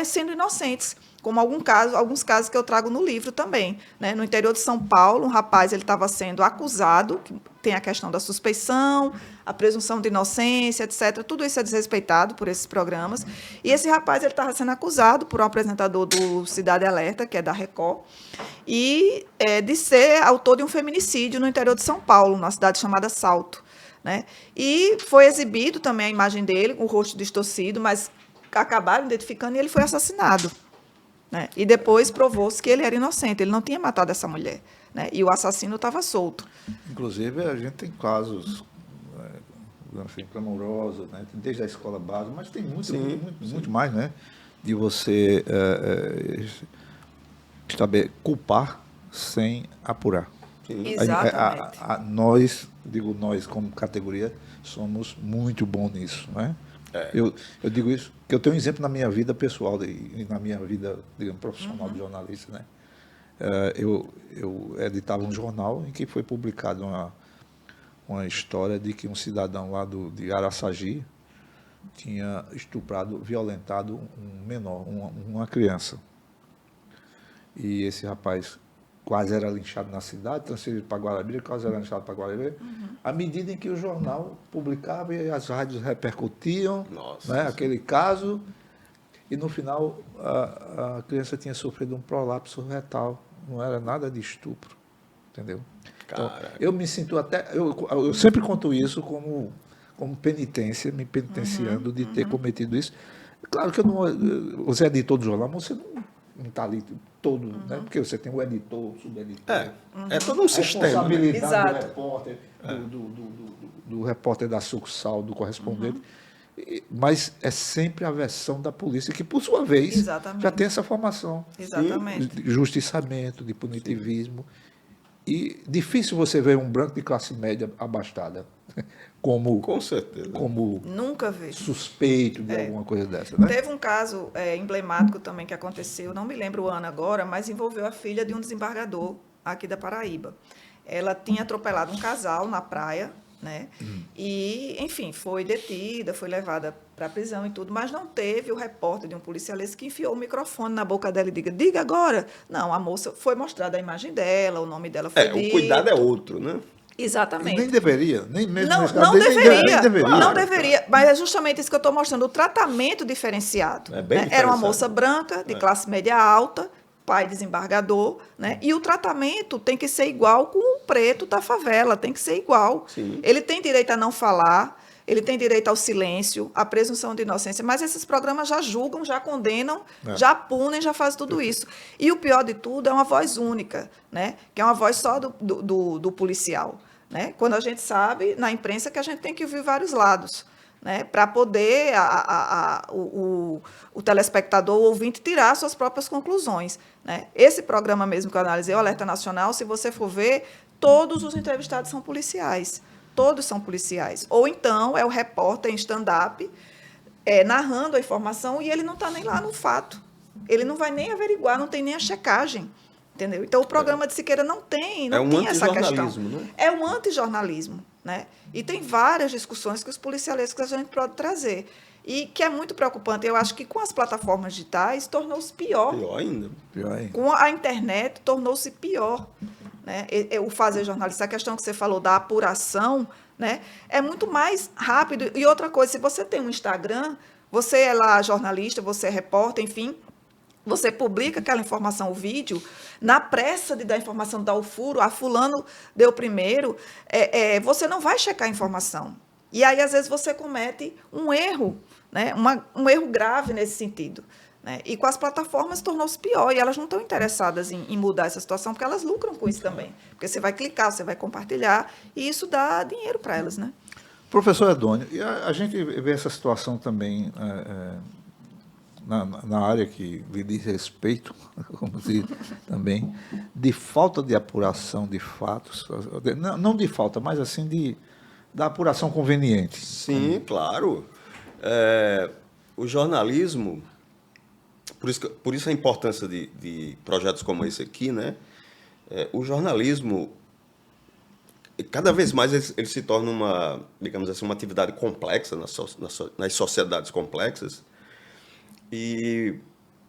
sendo inocentes, como alguns casos que eu trago no livro também. Né? No interior de São Paulo, um rapaz estava sendo acusado, que tem a questão da suspeição, a presunção de inocência, etc. Tudo isso é desrespeitado por esses programas. E esse rapaz estava sendo acusado por um apresentador do Cidade Alerta, que é da Record, e de ser autor de um feminicídio no interior de São Paulo, numa cidade chamada Salto. Né? E foi exibido também a imagem dele, com o rosto distorcido, mas acabaram identificando e ele foi assassinado. Né? E depois provou-se que ele era inocente, ele não tinha matado essa mulher. Né? E o assassino estava solto. Inclusive, a gente tem casos assim, clamorosos, né? Desde a escola básica, mas tem muito mais, né? De você culpar sem apurar. Exatamente. Nós, digo nós como categoria, somos muito bons nisso, né? Eu digo isso, porque eu tenho um exemplo na minha vida pessoal e na minha vida, digamos, profissional de jornalista, né? Eu editava um jornal em que foi publicada uma história de que um cidadão lá de Araçagi tinha estuprado, violentado um menor, uma criança. E esse rapaz quase era linchado na cidade, transferido para Guarabira, quase era linchado para Guarabira. À medida em que o jornal publicava e as rádios repercutiam, né, aquele caso, e no final a criança tinha sofrido um prolapso retal, não era nada de estupro, entendeu? Então, eu me sinto eu sempre conto isso como penitência, me penitenciando de ter cometido isso. Claro que você é editor do jornal, mas você não está ali todo, né? Porque você tem o editor, o subeditor. É todo um sistema. A responsabilidade né? do repórter, do repórter da sucursal, do correspondente. Mas é sempre a versão da polícia, que, por sua vez, já tem essa formação. Exatamente. De justiçamento, de punitivismo. E difícil você ver um branco de classe média abastada Com certeza. como Nunca vi. suspeito de alguma coisa dessa. Né? Teve um caso emblemático também que aconteceu, não me lembro o ano agora, mas envolveu a filha de um desembargador aqui da Paraíba. Ela tinha atropelado um casal na praia, né? E, enfim, foi detida, foi levada para a prisão e tudo, mas não teve o repórter de um policialista que enfiou o microfone na boca dela e diga agora. Não, a moça foi mostrada a imagem dela, o nome dela foi dito. O cuidado é outro, né? Exatamente. E nem deveria, nem mesmo nesse caso, não deveria, deveria. não deveria, mas é justamente isso que eu estou mostrando, o tratamento diferenciado. É bem Era uma diferenciado. moça branca, de classe média alta, pai desembargador, né? E o tratamento tem que ser igual com o preto da favela, tem que ser igual. Sim. Ele tem direito a não falar, ele tem direito ao silêncio, à presunção de inocência, mas esses programas já julgam, já condenam, já punem, já fazem tudo isso. E o pior de tudo é uma voz única, né? Que é uma voz só do policial. né? Quando a gente sabe, na imprensa, que a gente tem que ouvir vários lados, né? Para poder o telespectador, o ouvinte, tirar suas próprias conclusões, né? Esse programa mesmo que eu analisei, o Alerta Nacional, se você for ver, todos os entrevistados são policiais. Todos são policiais. Ou então é o repórter em stand-up, narrando a informação, e ele não está nem lá no fato. Ele não vai nem averiguar, não tem nem a checagem. Entendeu? Então, o programa de Siqueira não tem essa questão. Né? É um antijornalismo. Né? E tem várias discussões que os policialistas que a gente pode trazer. E que é muito preocupante. Eu acho que com as plataformas digitais tornou-se pior. Pior ainda. Com a internet tornou-se pior. Né? O fazer jornalista, a questão que você falou da apuração, né? É muito mais rápido. E outra coisa, se você tem um Instagram, você é lá jornalista, você é repórter, enfim, você publica aquela informação, o vídeo, na pressa de dar a informação, dar o furo, fulano deu primeiro, você não vai checar a informação. E aí, às vezes, você comete um erro, né? Um erro grave nesse sentido. Né? E com as plataformas tornou-se pior, e elas não estão interessadas em mudar essa situação, porque elas lucram com isso também. Porque você vai clicar, você vai compartilhar, e isso dá dinheiro para elas. Né? Professor Edônio, e a gente vê essa situação também na área que lhe diz respeito, como se também, de falta de apuração de fatos, não de falta, mas assim da apuração conveniente. Sim, claro. O jornalismo, por isso a importância de projetos como esse aqui, né? O jornalismo, cada vez mais ele se torna uma, digamos assim, uma atividade complexa nas sociedades complexas. E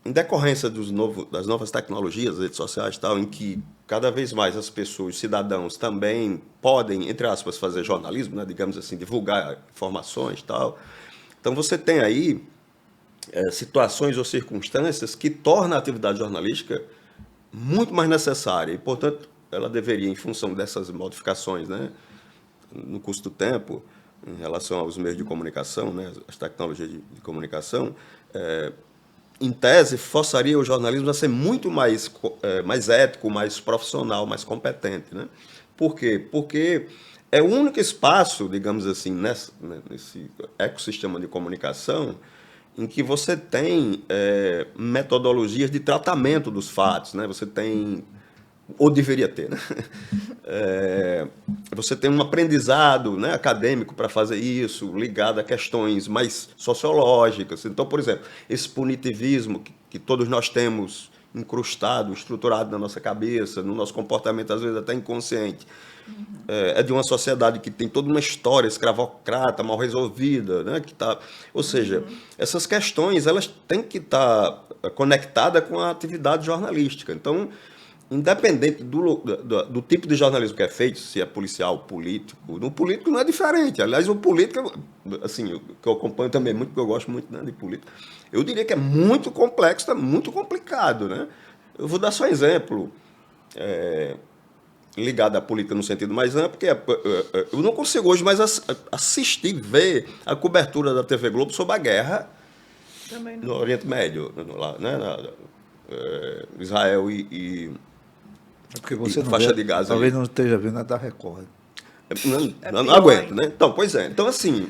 em decorrência das novas tecnologias, redes sociais e tal, em que cada vez mais as pessoas, cidadãos, também podem, entre aspas, fazer jornalismo, né, digamos assim, divulgar informações e tal. Então você tem aí situações ou circunstâncias que tornam a atividade jornalística muito mais necessária. E, portanto, ela deveria, em função dessas modificações, né, no curso do tempo, em relação aos meios de comunicação, né, as tecnologias de comunicação, em tese, forçaria o jornalismo a ser muito mais ético, mais profissional, mais competente. Né? Por quê? Porque é o único espaço, digamos assim, nesse ecossistema de comunicação em que você tem metodologias de tratamento dos fatos. Né? Você tem, ou deveria ter, né? Você tem um aprendizado, né, acadêmico para fazer isso, ligado a questões mais sociológicas. Então, por exemplo, esse punitivismo que todos nós temos incrustado, estruturado na nossa cabeça, no nosso comportamento, às vezes até inconsciente, é de uma sociedade que tem toda uma história escravocrata, mal resolvida, né, ou seja, essas questões elas têm que estar conectadas com a atividade jornalística. Então, independente do tipo de jornalismo que é feito, se é policial, político, no político não é diferente. Aliás, o político, assim, que eu acompanho também muito, porque eu gosto muito, né, de política, eu diria que é muito complexo, é muito complicado. Né? Eu vou dar só um exemplo ligado à política no sentido mais amplo, porque eu não consigo hoje mais assistir, ver a cobertura da TV Globo sobre a guerra no Oriente Médio, lá, né, Israel e porque você não faixa vê, de Gaza. Talvez não esteja vendo a da Record. Não aguento, né? Então, pois é. Então, assim,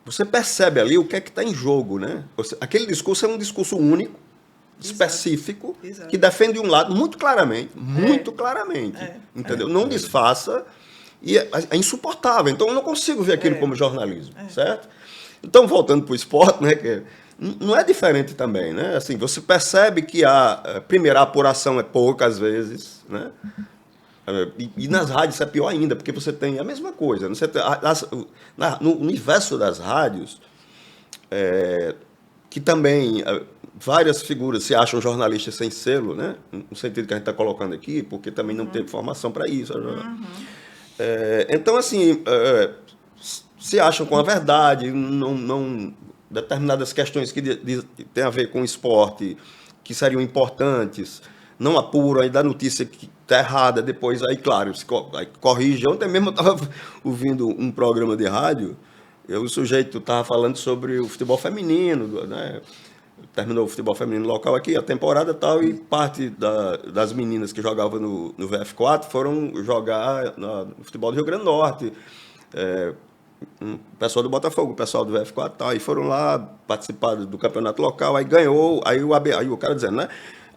você percebe ali o que é que está em jogo, né? Aquele discurso é um discurso único, específico, Exato. que defende um lado muito claramente, entendeu? Não disfarça e é insuportável. Então, eu não consigo ver aquilo como jornalismo, certo? Então, voltando para o esporte, né, que não é diferente também, né? Assim, você percebe que primeiro, a apuração é pouca às vezes, né? E nas rádios é pior ainda, porque você tem a mesma coisa. Você tem, no universo das rádios, que também várias figuras se acham jornalistas sem selo, né? No sentido que a gente está colocando aqui, porque também não teve formação para isso. Então, assim, se acham com a verdade, não determinadas questões que têm a ver com esporte, que seriam importantes, não apuram, aí dá notícia que está errada, depois, aí, claro, aí corrige. Ontem mesmo eu estava ouvindo um programa de rádio, o sujeito estava falando sobre o futebol feminino, né? terminou o futebol feminino local aqui, a temporada e tal, e parte das meninas que jogavam no VF4 foram jogar no futebol do Rio Grande do Norte. O pessoal do Botafogo, o pessoal do VF4 e tal, aí foram lá participar do campeonato local, aí ganhou, aí o cara dizendo, né?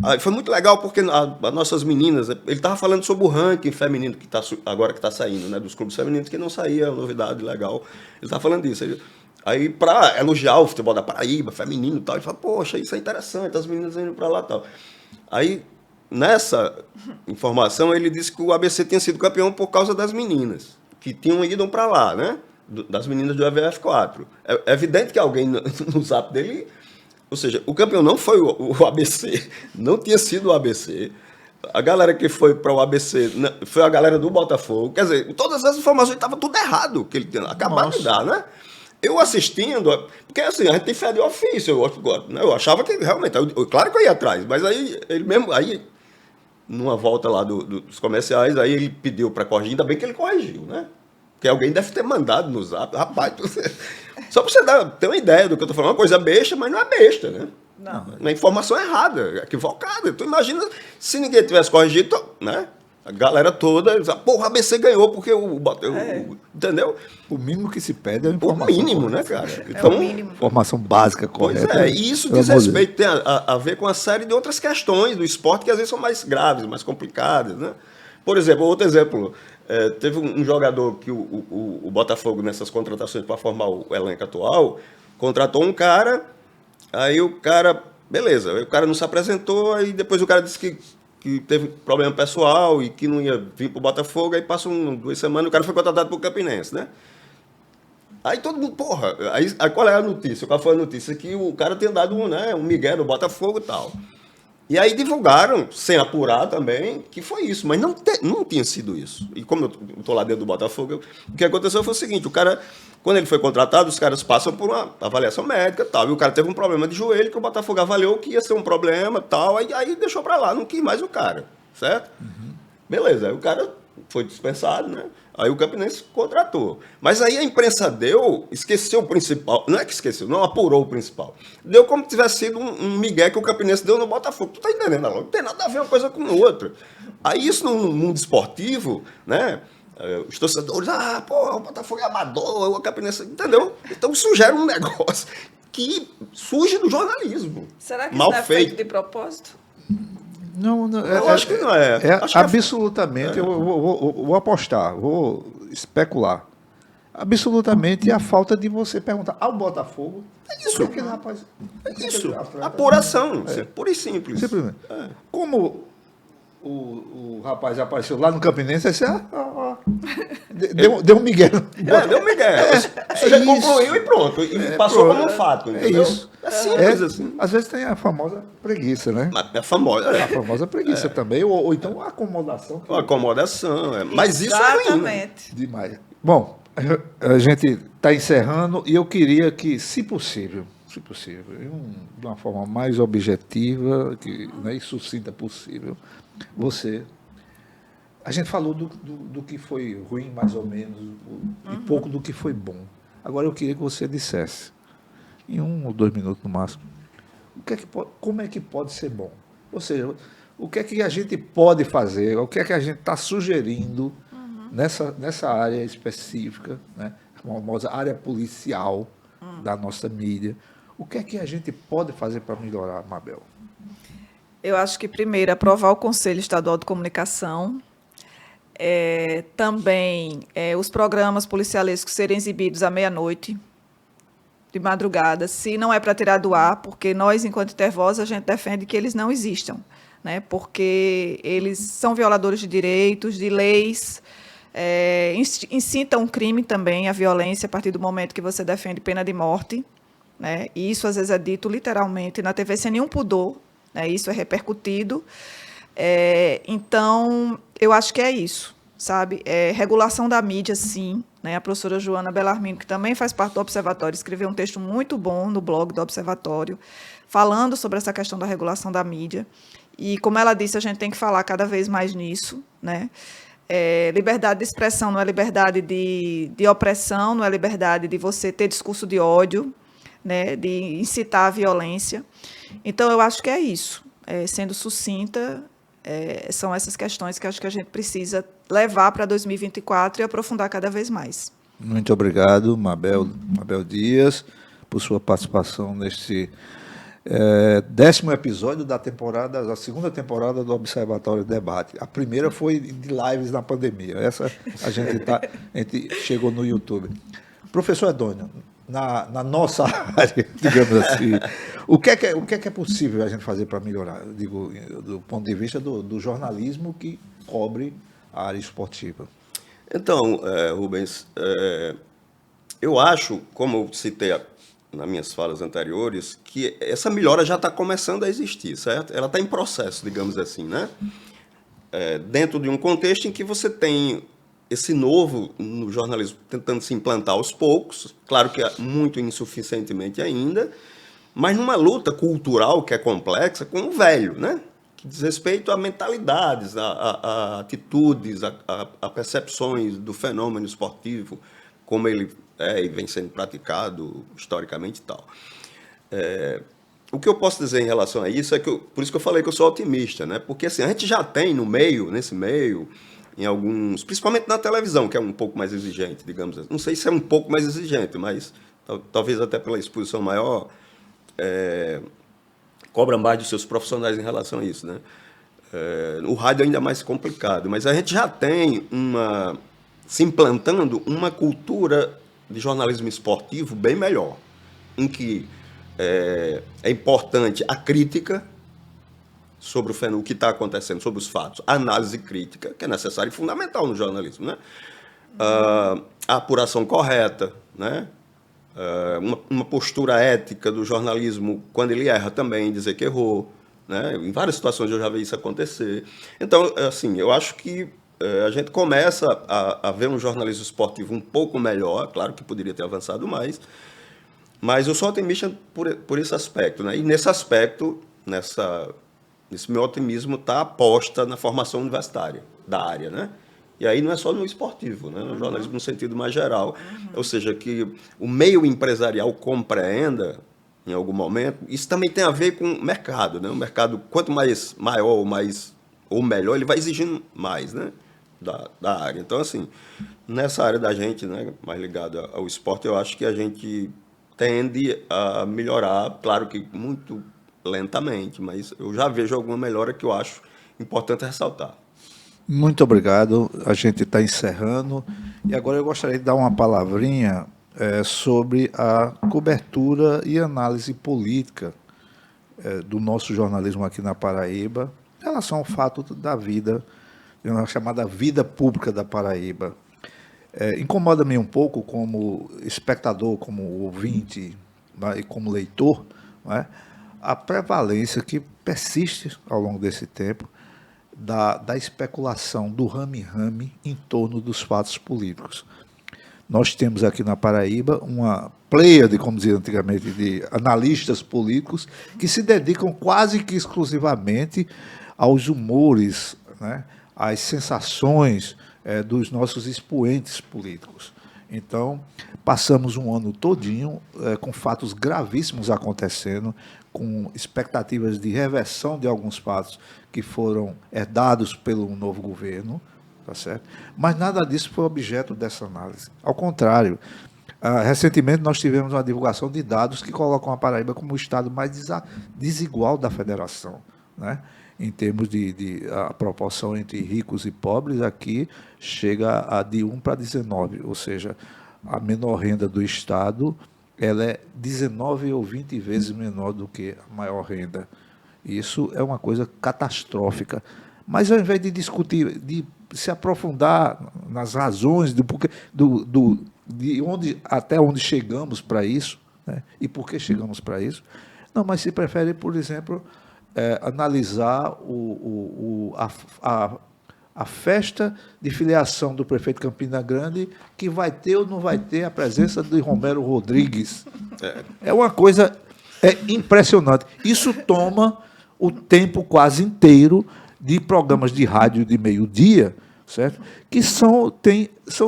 Aí foi muito legal porque as nossas meninas, ele estava falando sobre o ranking feminino que agora que está saindo, né? Dos clubes femininos, que não saía, novidade legal. Ele estava falando disso. Aí, para elogiar o futebol da Paraíba, feminino e tal, ele fala, poxa, isso é interessante, as meninas indo para lá e tal. Aí, nessa informação, ele disse que o ABC tinha sido campeão por causa das meninas, que tinham ido para lá, né? Das meninas do EVF4. É evidente que alguém no zap dele... Ou seja, o campeão não foi o ABC, não tinha sido o ABC. A galera que foi para o ABC foi a galera do Botafogo. Quer dizer, todas as informações estavam tudo errado que ele tinha acabado de dar, né? Eu assistindo, porque assim, a gente tem fé de ofício, eu achava que realmente, claro que eu ia atrás, mas aí ele mesmo, aí numa volta lá dos comerciais, aí ele pediu para corrigir, ainda bem que ele corrigiu, né? Porque alguém deve ter mandado no zap, rapaz, só para você ter uma ideia do que eu estou falando, uma coisa besta, mas não é besta, né? Não. Uma informação errada, equivocada. Tu imagina se ninguém tivesse corrigido, né? A galera toda, porra, o ABC ganhou porque entendeu? O mínimo que se pede é a O informação. mínimo, né, correta. cara? É o mínimo. Informação básica, Pois correta. e isso Pelo diz amor de respeito, tem a ver com uma série de outras questões do esporte que às vezes são mais graves, mais complicadas, né? Por exemplo, outro exemplo, teve um jogador que o Botafogo, nessas contratações para formar o elenco atual, contratou um cara, aí o cara, beleza, aí o cara não se apresentou, aí depois o cara disse que teve problema pessoal e que não ia vir para o Botafogo, aí passam 2 semanas, o cara foi contratado para o Campinense, né? Aí todo mundo, porra, aí qual é a notícia? Qual foi a notícia? Que o cara tinha dado um migué no Botafogo e tal. E aí divulgaram, sem apurar também, que foi isso, mas não tinha sido isso. E como eu estou lá dentro do Botafogo, o que aconteceu foi o seguinte, o cara, quando ele foi contratado, os caras passam por uma avaliação médica e tal, e o cara teve um problema de joelho, que o Botafogo avaliou que ia ser um problema e tal, aí deixou para lá, não quis mais o cara, certo? Beleza, aí o cara foi dispensado, né? Aí o Campinense contratou. Mas aí a imprensa esqueceu o principal. Não é que esqueceu, não apurou o principal. Deu como se tivesse sido um migué que o Campinense deu no Botafogo. Tu tá entendendo, não? Não tem nada a ver uma coisa com outra. Aí isso no mundo esportivo, né? Os torcedores, o Botafogo é amador, o Campinense, entendeu? Então isso gera um negócio que surge do jornalismo. Será que mal isso é feito de propósito? Não, Eu acho que não é. Acho que absolutamente, eu vou apostar, vou especular. Absolutamente a falta de você perguntar ao Botafogo. É isso. Aquele rapaz, Isso. Apuração. Pura e simples. simplesmente. Como o rapaz apareceu lá no Campinense, aí você deu um migué. Deu um migué. Você já concluiu e pronto. E passou como um fato. É Entendeu? isso. É simples assim. Às vezes tem a famosa preguiça, né? Mas é famosa. A famosa preguiça também, ou então a acomodação. Uma acomodação. Mas isso é ruim. Exatamente. Demais. Bom, a gente está encerrando e eu queria que, se possível, de uma forma mais objetiva e sucinta possível, a gente falou do que foi ruim, mais ou menos, e pouco do que foi bom. Agora eu queria que você dissesse, em 1 ou 2 minutos no máximo, como é que pode ser bom? Ou seja, o que é que a gente pode fazer, o que é que a gente está sugerindo nessa área específica, né, a famosa área policial da nossa mídia. O que é que a gente pode fazer para melhorar, Mabel? Eu acho que, primeiro, aprovar o Conselho Estadual de Comunicação. Também os programas policialescos serem exibidos à meia-noite, de madrugada, se não é para tirar do ar, porque nós, enquanto Intervoz, a gente defende que eles não existam, né? Porque eles são violadores de direitos, de leis, incitam um crime também, a violência, a partir do momento que você defende pena de morte, né? E isso, às vezes, é dito literalmente na TV sem nenhum pudor, né? Isso é repercutido. Então, eu acho que é isso, sabe? Regulação da mídia, sim. Né? A professora Joana Bellarmino, que também faz parte do Observatório, escreveu um texto muito bom no blog do Observatório, falando sobre essa questão da regulação da mídia. E, como ela disse, a gente tem que falar cada vez mais nisso, né? Liberdade de expressão não é liberdade de opressão, não é liberdade de você ter discurso de ódio. né, de incitar a violência. Então, eu acho que é isso. Sendo sucinta, são essas questões que acho que a gente precisa levar para 2024 e aprofundar cada vez mais. Muito obrigado, Mabel Dias, por sua participação neste 10º episódio da segunda temporada do Observatório Debate. A primeira foi de lives na pandemia. Essa a gente chegou no YouTube. Professor Edônio, na nossa área, digamos assim, o que é possível a gente fazer para melhorar? Digo, do ponto de vista do jornalismo que cobre a área esportiva. Então, Rubens, eu acho, como eu citei nas minhas falas anteriores, que essa melhora já está começando a existir, certo? Ela está em processo, digamos assim, né? Dentro de um contexto em que você tem esse novo no jornalismo tentando se implantar aos poucos, claro que muito insuficientemente ainda, mas numa luta cultural que é complexa com o velho, né? Que diz respeito a mentalidades, a atitudes, a percepções do fenômeno esportivo, como ele e vem sendo praticado historicamente e tal. O que eu posso dizer em relação a isso é que, por isso que eu falei que eu sou otimista, né? Porque assim, a gente já tem nesse meio, em alguns, principalmente na televisão, que é um pouco mais exigente, digamos assim. Não sei se é um pouco mais exigente, mas talvez até pela exposição maior, cobra mais dos seus profissionais em relação a isso, né? O rádio é ainda mais complicado, mas a gente já tem se implantando uma cultura de jornalismo esportivo bem melhor, em que é importante a crítica sobre o que está acontecendo, sobre os fatos, a análise crítica, que é necessária e fundamental no jornalismo, né? A apuração correta, né? Uma postura ética do jornalismo, quando ele erra também, dizer que errou, né? Em várias situações eu já vi isso acontecer. Então, assim, eu acho que a gente começa a ver um jornalismo esportivo um pouco melhor, claro que poderia ter avançado mais, mas eu sou otimista por esse aspecto, né? E nesse aspecto, nesse meu otimismo está aposta na formação universitária da área, né? E aí não é só no esportivo, né? No jornalismo no sentido mais geral, ou seja, que o meio empresarial compreenda em algum momento. Isso também tem a ver com o mercado, né? O mercado, quanto mais maior ou melhor, ele vai exigindo mais, né? Da área. Então, assim, nessa área da gente, né, mais ligada ao esporte, eu acho que a gente tende a melhorar, claro que muito lentamente, mas eu já vejo alguma melhora que eu acho importante ressaltar. Muito obrigado. A gente está encerrando. E agora eu gostaria de dar uma palavrinha sobre a cobertura e análise política do nosso jornalismo aqui na Paraíba, em relação ao fato da vida, a chamada vida pública da Paraíba. Incomoda-me um pouco como espectador, como ouvinte, né, e como leitor, né, a prevalência que persiste ao longo desse tempo da especulação, do rame-rame em torno dos fatos políticos. Nós temos aqui na Paraíba uma pleiade, como dizia antigamente, de analistas políticos que se dedicam quase que exclusivamente aos humores, né, às sensações dos nossos expoentes políticos. Então, passamos um ano todinho com fatos gravíssimos acontecendo, com expectativas de reversão de alguns fatos que foram herdados pelo novo governo, tá certo? Mas nada disso foi objeto dessa análise. Ao contrário, recentemente nós tivemos uma divulgação de dados que colocam a Paraíba como o estado mais desigual da federação, né? Em termos de a proporção entre ricos e pobres, aqui chega a de 1 para 19, ou seja, a menor renda do estado ela é 19 ou 20 vezes menor do que a maior renda. Isso é uma coisa catastrófica. Mas ao invés de discutir, de se aprofundar nas razões de até onde chegamos para isso, né, e por que chegamos para isso, não, mas se prefere, por exemplo, analisar a festa de filiação do prefeito Campina Grande, que vai ter ou não vai ter a presença de Romero Rodrigues. É uma coisa impressionante. Isso toma o tempo quase inteiro de programas de rádio de meio-dia, certo? Que são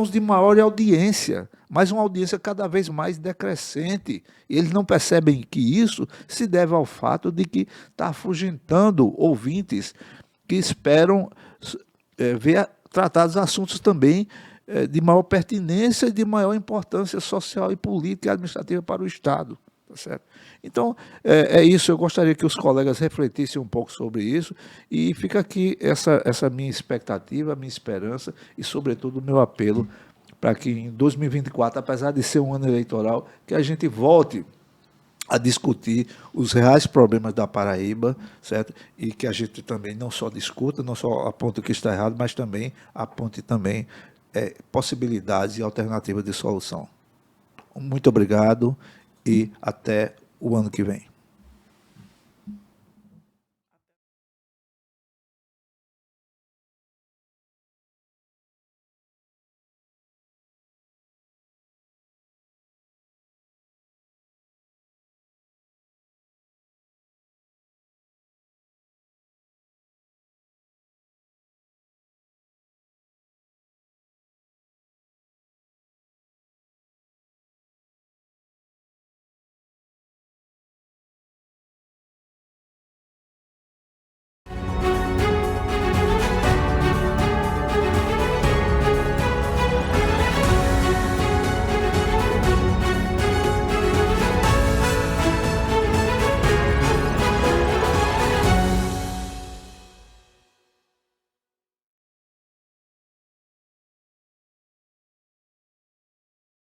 os de maior audiência, mas uma audiência cada vez mais decrescente. E eles não percebem que isso se deve ao fato de que está afugentando ouvintes que esperam ver tratados assuntos também de maior pertinência e de maior importância social e política e administrativa para o Estado. Tá certo? Então, é isso. Eu gostaria que os colegas refletissem um pouco sobre isso, e fica aqui essa minha expectativa, minha esperança e, sobretudo, o meu apelo para que em 2024, apesar de ser um ano eleitoral, que a gente volte a discutir os reais problemas da Paraíba, certo? E que a gente também não só discuta, não só aponte o que está errado, mas também aponte também possibilidades e alternativas de solução. Muito obrigado e até o ano que vem.